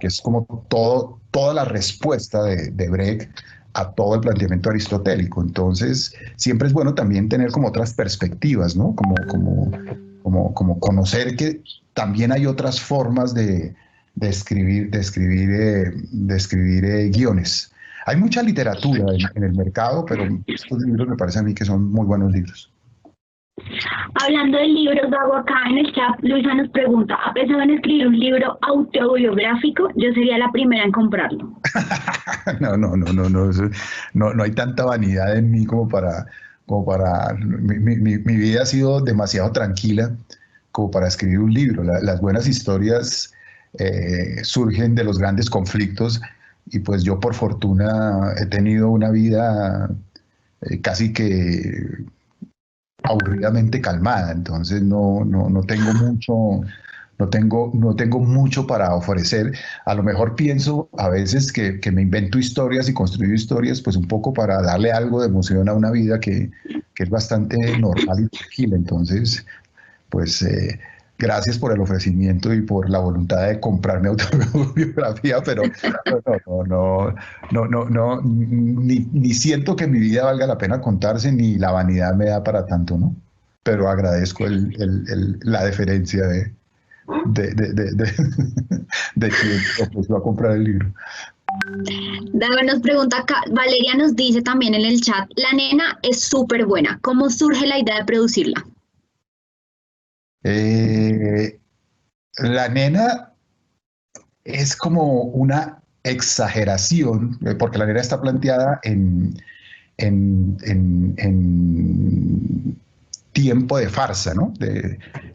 que es como toda la respuesta de Brecht a todo el planteamiento aristotélico. Entonces, siempre es bueno también tener como otras perspectivas, ¿no? Como conocer que también hay otras formas de escribir guiones. Hay mucha literatura en el mercado, pero estos libros me parecen a mí que son muy buenos libros. Hablando de libros, Dago, acá en el chat, Luisa nos pregunta, ¿ha pensado en escribir un libro autobiográfico? Yo sería la primera en comprarlo. No hay tanta vanidad en mí mi vida ha sido demasiado tranquila como para escribir un libro. Las buenas historias surgen de los grandes conflictos y pues yo por fortuna he tenido una vida casi que aburridamente calmada, entonces no tengo mucho, no tengo mucho para ofrecer. A lo mejor pienso a veces que me invento historias y construyo historias, pues un poco para darle algo de emoción a una vida que es bastante normal y tranquila. Entonces, pues gracias por el ofrecimiento y por la voluntad de comprarme autobiografía, pero ni siento que mi vida valga la pena contarse, ni la vanidad me da para tanto, ¿no? Pero agradezco la deferencia de de quien ofreció a comprar el libro. Dago nos pregunta acá, Valeria nos dice también en el chat, la nena es súper buena, ¿cómo surge la idea de producirla? La nena es como una exageración, porque la nena está planteada en tiempo de farsa, ¿no?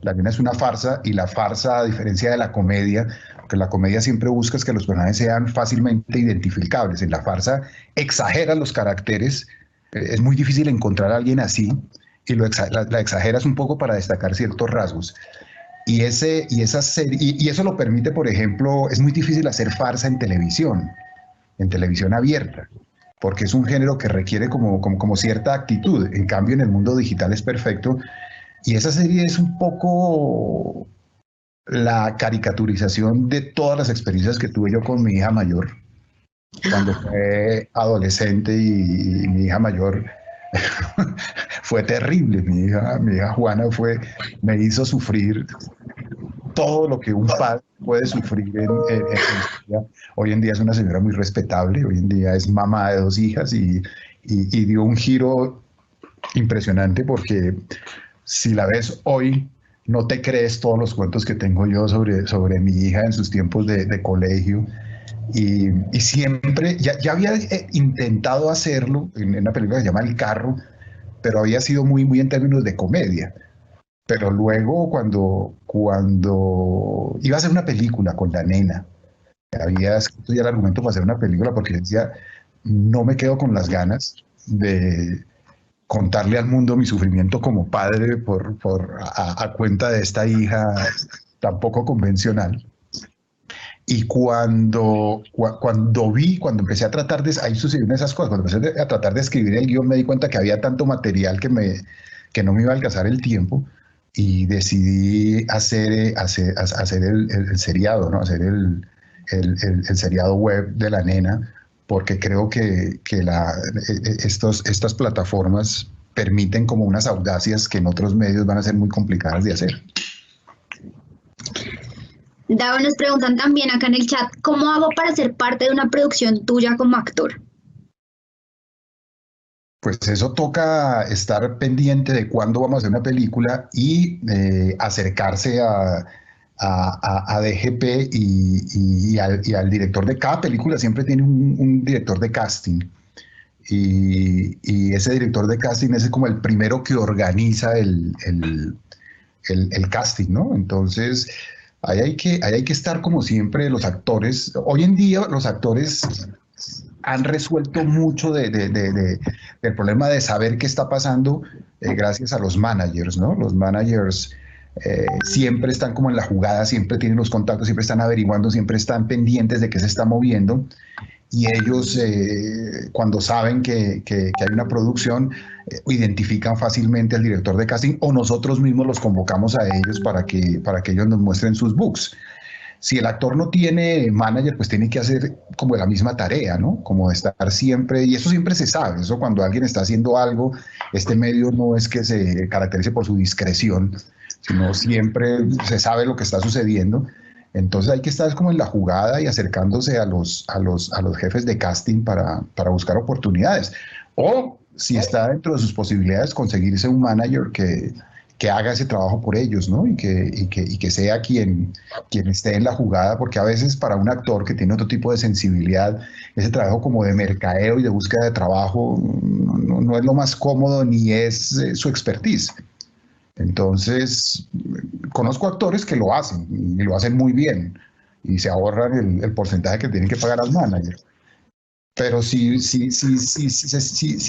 La nena es una farsa y la farsa, a diferencia de la comedia, porque la comedia siempre buscas que los personajes sean fácilmente identificables. En la farsa exageras los caracteres, es muy difícil encontrar a alguien así y la exageras un poco para destacar ciertos rasgos. Y eso lo permite, por ejemplo, es muy difícil hacer farsa en televisión abierta, porque es un género que requiere como cierta actitud. En cambio, en el mundo digital es perfecto. Y esa serie es un poco la caricaturización de todas las experiencias que tuve yo con mi hija mayor, cuando fue adolescente y mi hija mayor fue terrible. Mi hija Juana me hizo sufrir todo lo que un padre puede sufrir hoy en día es una señora muy respetable, hoy en día es mamá de 2 hijas y dio un giro impresionante porque si la ves hoy no te crees todos los cuentos que tengo yo sobre mi hija en sus tiempos de colegio y siempre, ya había intentado hacerlo en una película que se llama El Carro, pero había sido muy en términos de comedia. Pero luego cuando iba a hacer una película con la nena, había escrito ya el argumento para hacer una película porque decía, no me quedo con las ganas de contarle al mundo mi sufrimiento como padre a cuenta de esta hija tan poco convencional. Y cuando empecé a tratar ahí sucedieron esas cosas, cuando empecé a tratar de escribir el guión me di cuenta que había tanto material que no me iba a alcanzar el tiempo y decidí hacer el seriado, ¿no? Hacer el seriado web de la nena, porque creo que estas plataformas permiten como unas audacias que en otros medios van a ser muy complicadas de hacer. Dago nos preguntan también acá en el chat, ¿cómo hago para ser parte de una producción tuya como actor? Pues eso toca estar pendiente de cuándo vamos a hacer una película y acercarse a DGP y al director de cada película. Siempre tiene un director de casting y ese director de casting es como el primero que organiza el casting, ¿no? Entonces ahí hay que estar como siempre los actores. Hoy en día los actores han resuelto mucho del problema de saber qué está pasando gracias a los managers, ¿no? Los managers siempre están como en la jugada, siempre tienen los contactos, siempre están averiguando, siempre están pendientes de qué se está moviendo y ellos cuando saben que hay una producción identifican fácilmente al director de casting o nosotros mismos los convocamos a ellos para que ellos nos muestren sus books. Si el actor no tiene manager, pues tiene que hacer como la misma tarea, ¿no? Como de estar siempre, y eso siempre se sabe, eso cuando alguien está haciendo algo, este medio no es que se caracterice por su discreción, sino siempre se sabe lo que está sucediendo. Entonces hay que estar como en la jugada y acercándose a los jefes de casting para buscar oportunidades. O si está dentro de sus posibilidades conseguirse un manager que haga ese trabajo por ellos, ¿no? Y que sea quien esté en la jugada, porque a veces para un actor que tiene otro tipo de sensibilidad, ese trabajo como de mercadeo y de búsqueda de trabajo no es lo más cómodo ni es su expertise. Entonces, conozco actores que lo hacen y lo hacen muy bien y se ahorran el porcentaje que tienen que pagar al manager. Pero si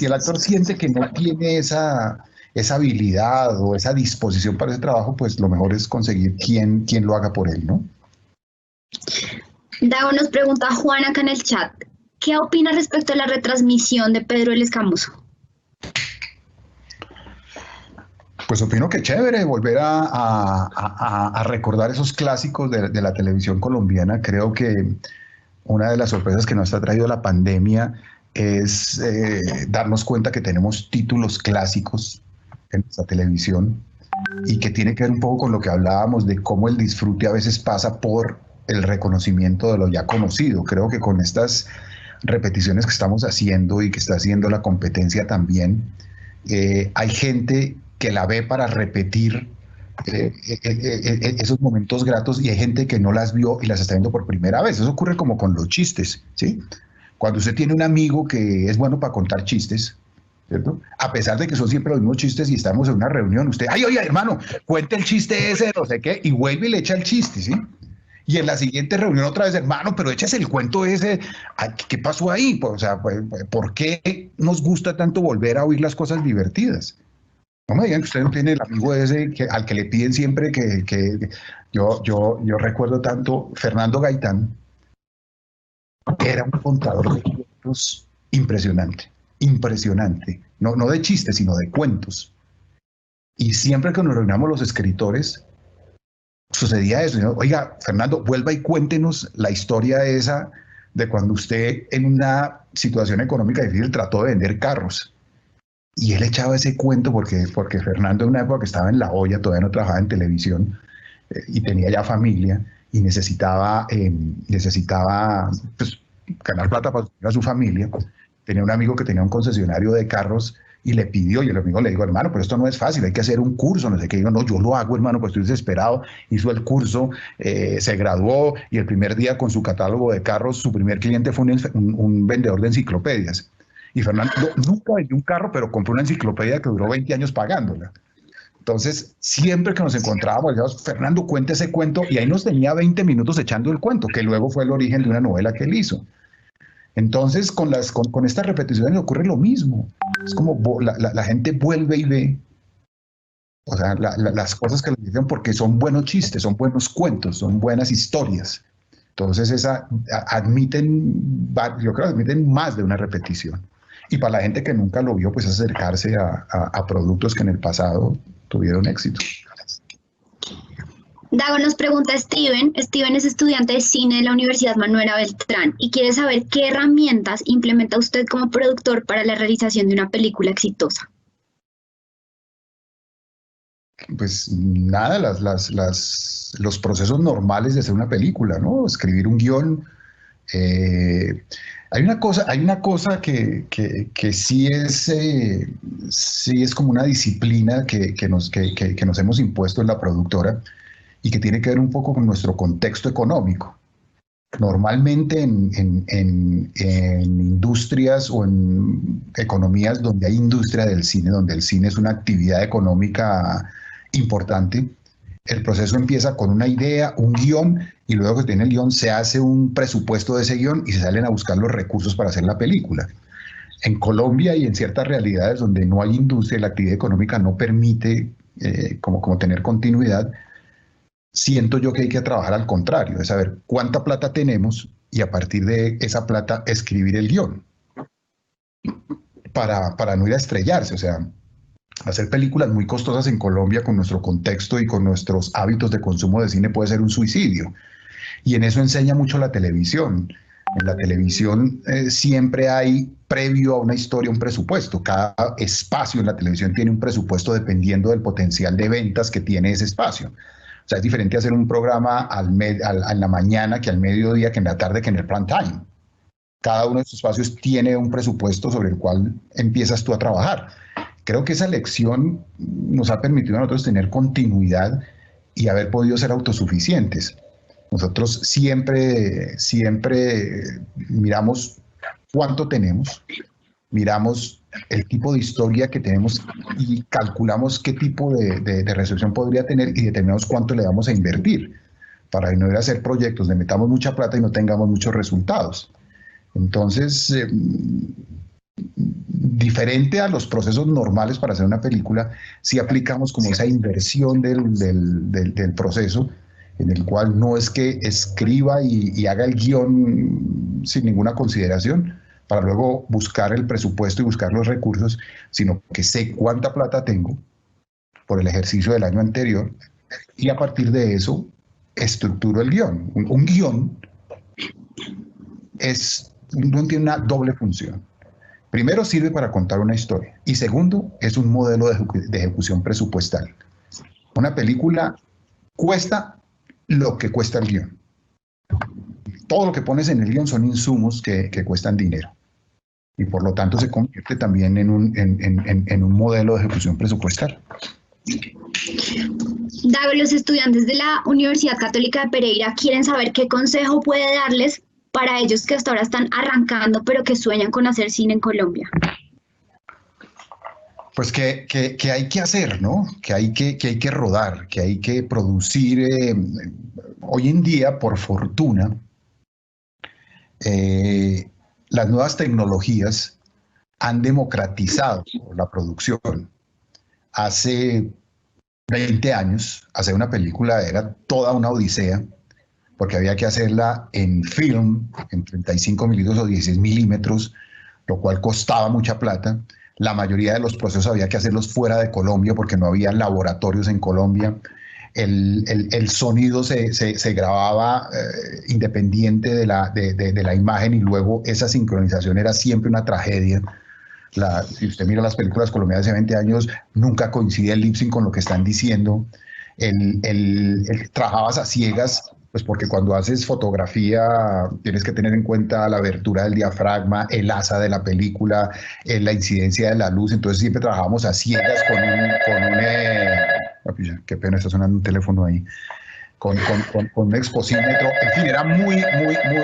el actor siente que no tiene esa habilidad o esa disposición para ese trabajo, pues lo mejor es conseguir quien lo haga por él, ¿no? Dago, nos pregunta Juan acá en el chat, ¿qué opina respecto a la retransmisión de Pedro el Escamoso? Pues opino que chévere volver a recordar esos clásicos de la televisión colombiana. Creo que una de las sorpresas que nos ha traído la pandemia es darnos cuenta que tenemos títulos clásicos en nuestra televisión y que tiene que ver un poco con lo que hablábamos de cómo el disfrute a veces pasa por el reconocimiento de lo ya conocido. Creo que con estas repeticiones que estamos haciendo y que está haciendo la competencia también, hay gente que la ve para repetir esos momentos gratos y hay gente que no las vio y las está viendo por primera vez. Eso ocurre como con los chistes, ¿sí? Cuando usted tiene un amigo que es bueno para contar chistes, ¿cierto? A pesar de que son siempre los mismos chistes y estamos en una reunión, usted, ay, oye, hermano, cuente el chiste ese, no sé qué, y vuelve y le echa el chiste, ¿sí? Y en la siguiente reunión otra vez, hermano, pero échase el cuento ese, ¿qué pasó ahí? O sea, ¿por qué nos gusta tanto volver a oír las cosas divertidas? No me digan que usted no tiene el amigo ese al que le piden siempre que yo recuerdo tanto, Fernando Gaitán era un contador de cuentos impresionante, impresionante, no de chistes, sino de cuentos. Y siempre que nos reuníamos los escritores, sucedía eso, ¿no? Oiga, Fernando, vuelva y cuéntenos la historia esa de cuando usted en una situación económica difícil trató de vender carros. Y él echaba ese cuento porque Fernando en una época que estaba en La Olla, todavía no trabajaba en televisión y tenía ya familia y necesitaba pues, ganar plata para a su familia. Tenía un amigo que tenía un concesionario de carros y le pidió, y el amigo le dijo, hermano, pero esto no es fácil, hay que hacer un curso, no sé qué. Y yo, no, yo lo hago, hermano, pues estoy desesperado. Hizo el curso, se graduó y el primer día con su catálogo de carros, su primer cliente fue un vendedor de enciclopedias. Y Fernando nunca vendió un carro, pero compró una enciclopedia que duró 20 años pagándola. Entonces, siempre que nos encontrábamos, decíamos, Fernando, cuente ese cuento, y ahí nos tenía 20 minutos echando el cuento, que luego fue el origen de una novela que él hizo. Entonces, con estas repeticiones ocurre lo mismo. Es como la gente vuelve y ve, o sea, las cosas que le dicen porque son buenos chistes, son buenos cuentos, son buenas historias. Entonces, yo creo que admiten más de una repetición. Y para la gente que nunca lo vio, pues acercarse a productos que en el pasado tuvieron éxito. Dago, nos pregunta Steven. Steven es estudiante de cine de la Universidad Manuela Beltrán y quiere saber qué herramientas implementa usted como productor para la realización de una película exitosa. Pues nada, los procesos normales de hacer una película, ¿no? Escribir un guión. Hay una cosa que sí es como una disciplina que nos hemos impuesto en la productora y que tiene que ver un poco con nuestro contexto económico. Normalmente en industrias o en economías donde hay industria del cine, donde el cine es una actividad económica importante, el proceso empieza con una idea, un guión, y luego que tiene el guión se hace un presupuesto de ese guión y se salen a buscar los recursos para hacer la película. En Colombia y en ciertas realidades donde no hay industria y la actividad económica no permite como tener continuidad, siento yo que hay que trabajar al contrario, de saber cuánta plata tenemos y a partir de esa plata escribir el guión para no ir a estrellarse. O sea, hacer películas muy costosas en Colombia con nuestro contexto y con nuestros hábitos de consumo de cine puede ser un suicidio. Y en eso enseña mucho la televisión. En la televisión siempre hay, previo a una historia, un presupuesto. Cada espacio en la televisión tiene un presupuesto dependiendo del potencial de ventas que tiene ese espacio. O sea, es diferente hacer un programa a la mañana que al mediodía, que en la tarde, que en el prime time. Cada uno de estos espacios tiene un presupuesto sobre el cual empiezas tú a trabajar. Creo que esa lección nos ha permitido a nosotros tener continuidad y haber podido ser autosuficientes. Nosotros siempre miramos cuánto tenemos, miramos el tipo de historia que tenemos y calculamos qué tipo de recepción podría tener y determinamos cuánto le vamos a invertir para no ir a hacer proyectos, le metamos mucha plata y no tengamos muchos resultados. Entonces, diferente a los procesos normales para hacer una película, si aplicamos como esa inversión del proceso, en el cual no es que escriba y haga el guión sin ninguna consideración, para luego buscar el presupuesto y buscar los recursos, sino que sé cuánta plata tengo por el ejercicio del año anterior y a partir de eso estructuro el guión. Un guión no tiene una doble función. Primero, sirve para contar una historia y segundo, es un modelo de ejecución presupuestal. Una película cuesta lo que cuesta el guión. Todo lo que pones en el guión son insumos que cuestan dinero y por lo tanto se convierte también en un modelo de ejecución presupuestal. Dago, los estudiantes de la Universidad Católica de Pereira quieren saber qué consejo puede darles para ellos que hasta ahora están arrancando, pero que sueñan con hacer cine en Colombia. Pues que hay que hacer, ¿no? Que hay que rodar, que hay que producir. Hoy en día, por fortuna, las nuevas tecnologías han democratizado la producción. Hace 20 años, hacer una película era toda una odisea, porque había que hacerla en film, en 35 milímetros o 16 milímetros, lo cual costaba mucha plata. La mayoría de los procesos había que hacerlos fuera de Colombia porque no había laboratorios en Colombia. El sonido se grababa independiente de la imagen y luego esa sincronización era siempre una tragedia. Si usted mira las películas colombianas de hace 20 años, nunca coincidía el lip sync con lo que están diciendo. Trabajabas a ciegas, pues porque cuando haces fotografía tienes que tener en cuenta la abertura del diafragma, el asa de la película, la incidencia de la luz, entonces siempre trabajábamos a ciegas qué pena, está sonando un teléfono ahí, con un exposímetro, en fin, era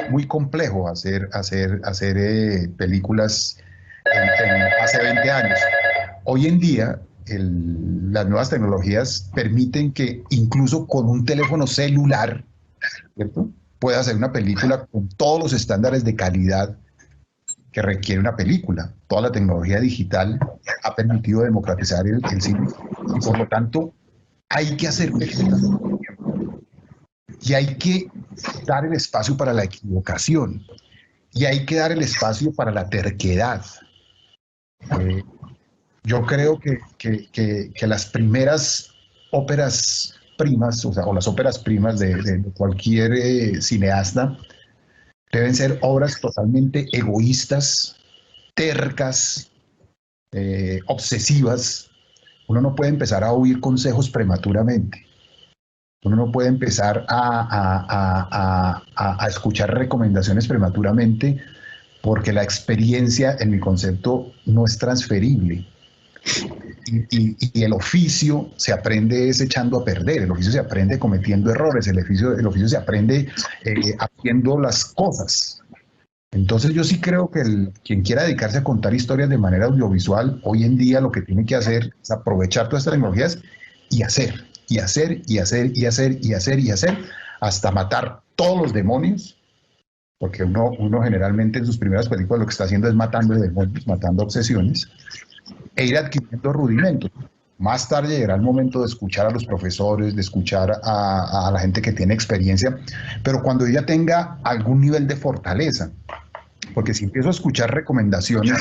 muy complejo hacer películas hace 20 años. Hoy en día, las nuevas tecnologías permiten que incluso con un teléfono celular, ¿cierto?, pueda hacer una película con todos los estándares de calidad que requiere una película. Toda la tecnología digital ha permitido democratizar el cine y por lo tanto hay que hacer películas y hay que dar el espacio para la equivocación y hay que dar el espacio para la terquedad. Yo creo que las primeras óperas primas, o las óperas primas de cualquier cineasta, deben ser obras totalmente egoístas, tercas, obsesivas. Uno no puede empezar a oír consejos prematuramente. Uno no puede empezar a escuchar recomendaciones prematuramente porque la experiencia, en mi concepto, no es transferible. Y el oficio se aprende es echando a perder, el oficio se aprende cometiendo errores, el oficio se aprende haciendo las cosas. Entonces yo sí creo que quien quiera dedicarse a contar historias de manera audiovisual, hoy en día lo que tiene que hacer es aprovechar todas estas tecnologías y hacer, hasta matar todos los demonios, porque uno generalmente en sus primeras películas lo que está haciendo es matando demonios, matando obsesiones, e ir adquiriendo rudimentos. Más tarde llegará el momento de escuchar a los profesores, de escuchar a la gente que tiene experiencia, pero cuando ella tenga algún nivel de fortaleza, porque si empiezo a escuchar recomendaciones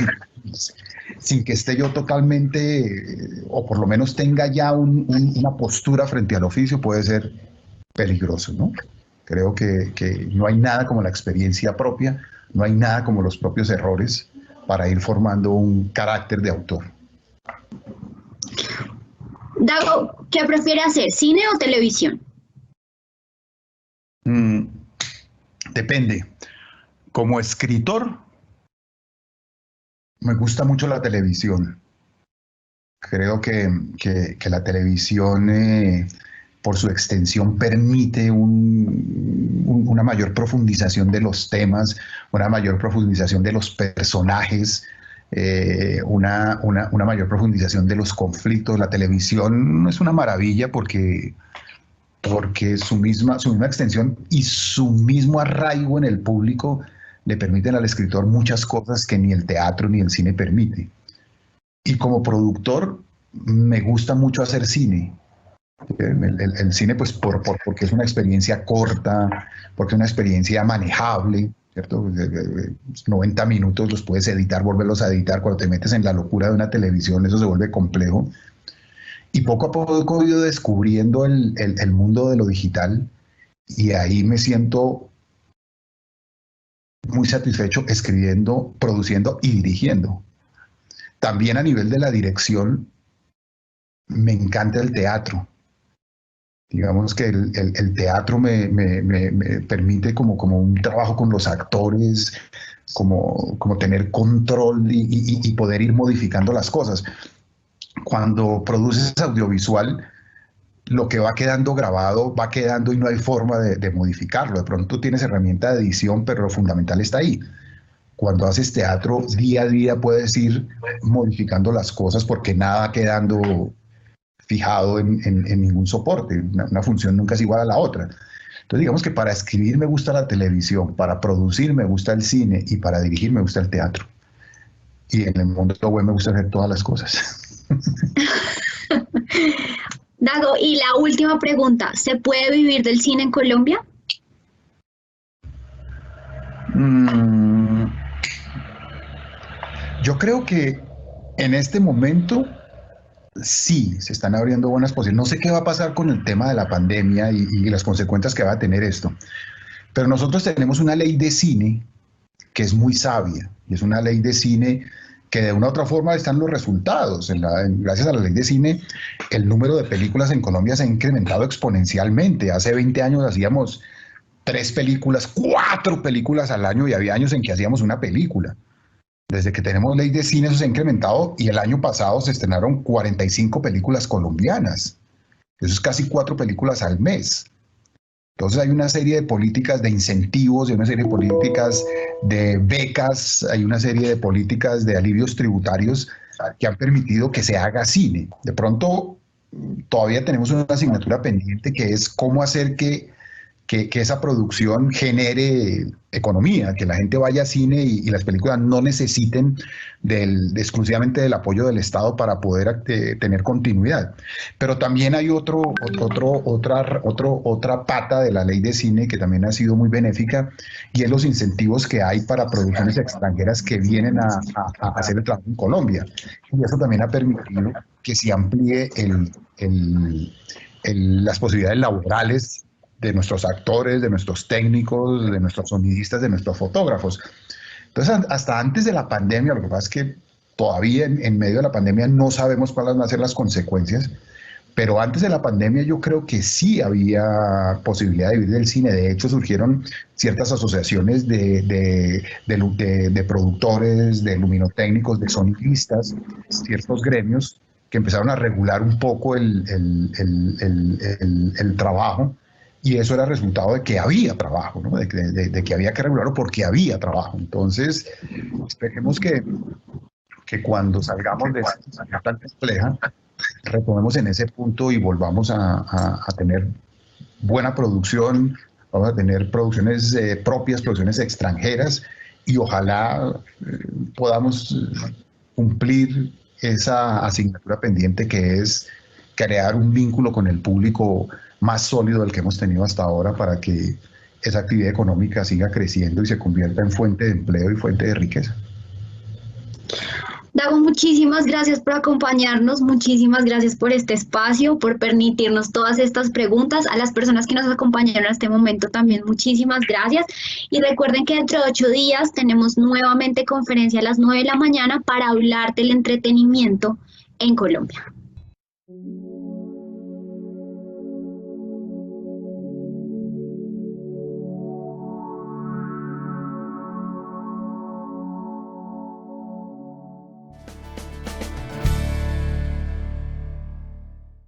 sin que esté yo totalmente, o por lo menos tenga ya una postura frente al oficio, puede ser peligroso, ¿no? Creo que no hay nada como la experiencia propia, no hay nada como los propios errores para ir formando un carácter de autor. Dago, ¿qué prefiere hacer, cine o televisión? Depende. Como escritor, me gusta mucho la televisión. Creo que la televisión, por su extensión, permite una mayor profundización de los temas, una mayor profundización de los personajes, una mayor profundización de los conflictos. La televisión es una maravilla porque su misma extensión y su mismo arraigo en el público le permiten al escritor muchas cosas que ni el teatro ni el cine permite. Y como productor me gusta mucho hacer cine. El cine, pues, porque es una experiencia corta, porque es una experiencia manejable, ¿cierto? 90 minutos los puedes editar, volverlos a editar. Cuando te metes en la locura de una televisión, eso se vuelve complejo. Y poco a poco he ido descubriendo el mundo de lo digital y ahí me siento muy satisfecho escribiendo, produciendo y dirigiendo. También a nivel de la dirección, me encanta el teatro. Digamos que el teatro me permite como un trabajo con los actores, como tener control y poder ir modificando las cosas. Cuando produces audiovisual, lo que va quedando grabado va quedando y no hay forma de modificarlo. De pronto tienes herramienta de edición, pero lo fundamental está ahí. Cuando haces teatro, día a día puedes ir modificando las cosas porque nada va quedando fijado en ningún soporte. Una función nunca es igual a la otra. Entonces, digamos que para escribir me gusta la televisión, para producir me gusta el cine y para dirigir me gusta el teatro. Y en el mundo web me gusta hacer todas las cosas. Dago, y la última pregunta, ¿se puede vivir del cine en Colombia? Yo creo que en este momento sí, se están abriendo buenas posibilidades. No sé qué va a pasar con el tema de la pandemia y las consecuencias que va a tener esto, pero nosotros tenemos una ley de cine que es muy sabia, y es una ley de cine que de una u otra forma están los resultados. Gracias a la ley de cine, el número de películas en Colombia se ha incrementado exponencialmente. Hace 20 años hacíamos 3 películas, 4 películas al año y había años en que hacíamos una película. Desde que tenemos ley de cine eso se ha incrementado y el año pasado se estrenaron 45 películas colombianas. Eso es casi 4 películas al mes. Entonces hay una serie de políticas de incentivos, hay una serie de políticas de becas, hay una serie de políticas de alivios tributarios que han permitido que se haga cine. De pronto todavía tenemos una asignatura pendiente que es cómo hacer que esa producción genere economía, que la gente vaya a cine y las películas no necesiten exclusivamente del apoyo del Estado para poder tener continuidad. Pero también hay otra pata de la ley de cine que también ha sido muy benéfica y es los incentivos que hay para producciones extranjeras que vienen a hacer el trabajo en Colombia. Y eso también ha permitido que se amplíe las posibilidades laborales de nuestros actores, de nuestros técnicos, de nuestros sonidistas, de nuestros fotógrafos. Entonces, hasta antes de la pandemia, lo que pasa es que todavía en medio de la pandemia no sabemos cuáles van a ser las consecuencias, pero antes de la pandemia yo creo que sí había posibilidad de vivir del cine. De hecho, surgieron ciertas asociaciones de productores, de luminotécnicos, de sonidistas, ciertos gremios que empezaron a regular un poco el trabajo. Y eso era resultado de que había trabajo, ¿no? de que había que regularlo porque había trabajo. Entonces, esperemos que cuando salgamos de esta situación tan compleja, retomemos en ese punto y volvamos a tener buena producción, vamos a tener producciones propias, producciones extranjeras, y ojalá podamos cumplir esa asignatura pendiente que es crear un vínculo con el público más sólido del que hemos tenido hasta ahora para que esa actividad económica siga creciendo y se convierta en fuente de empleo y fuente de riqueza. Dago, muchísimas gracias por acompañarnos, muchísimas gracias por este espacio, por permitirnos todas estas preguntas. A las personas que nos acompañaron a este momento también muchísimas gracias. Y recuerden que dentro de 8 días tenemos nuevamente conferencia a las 9 de la mañana para hablar del entretenimiento en Colombia.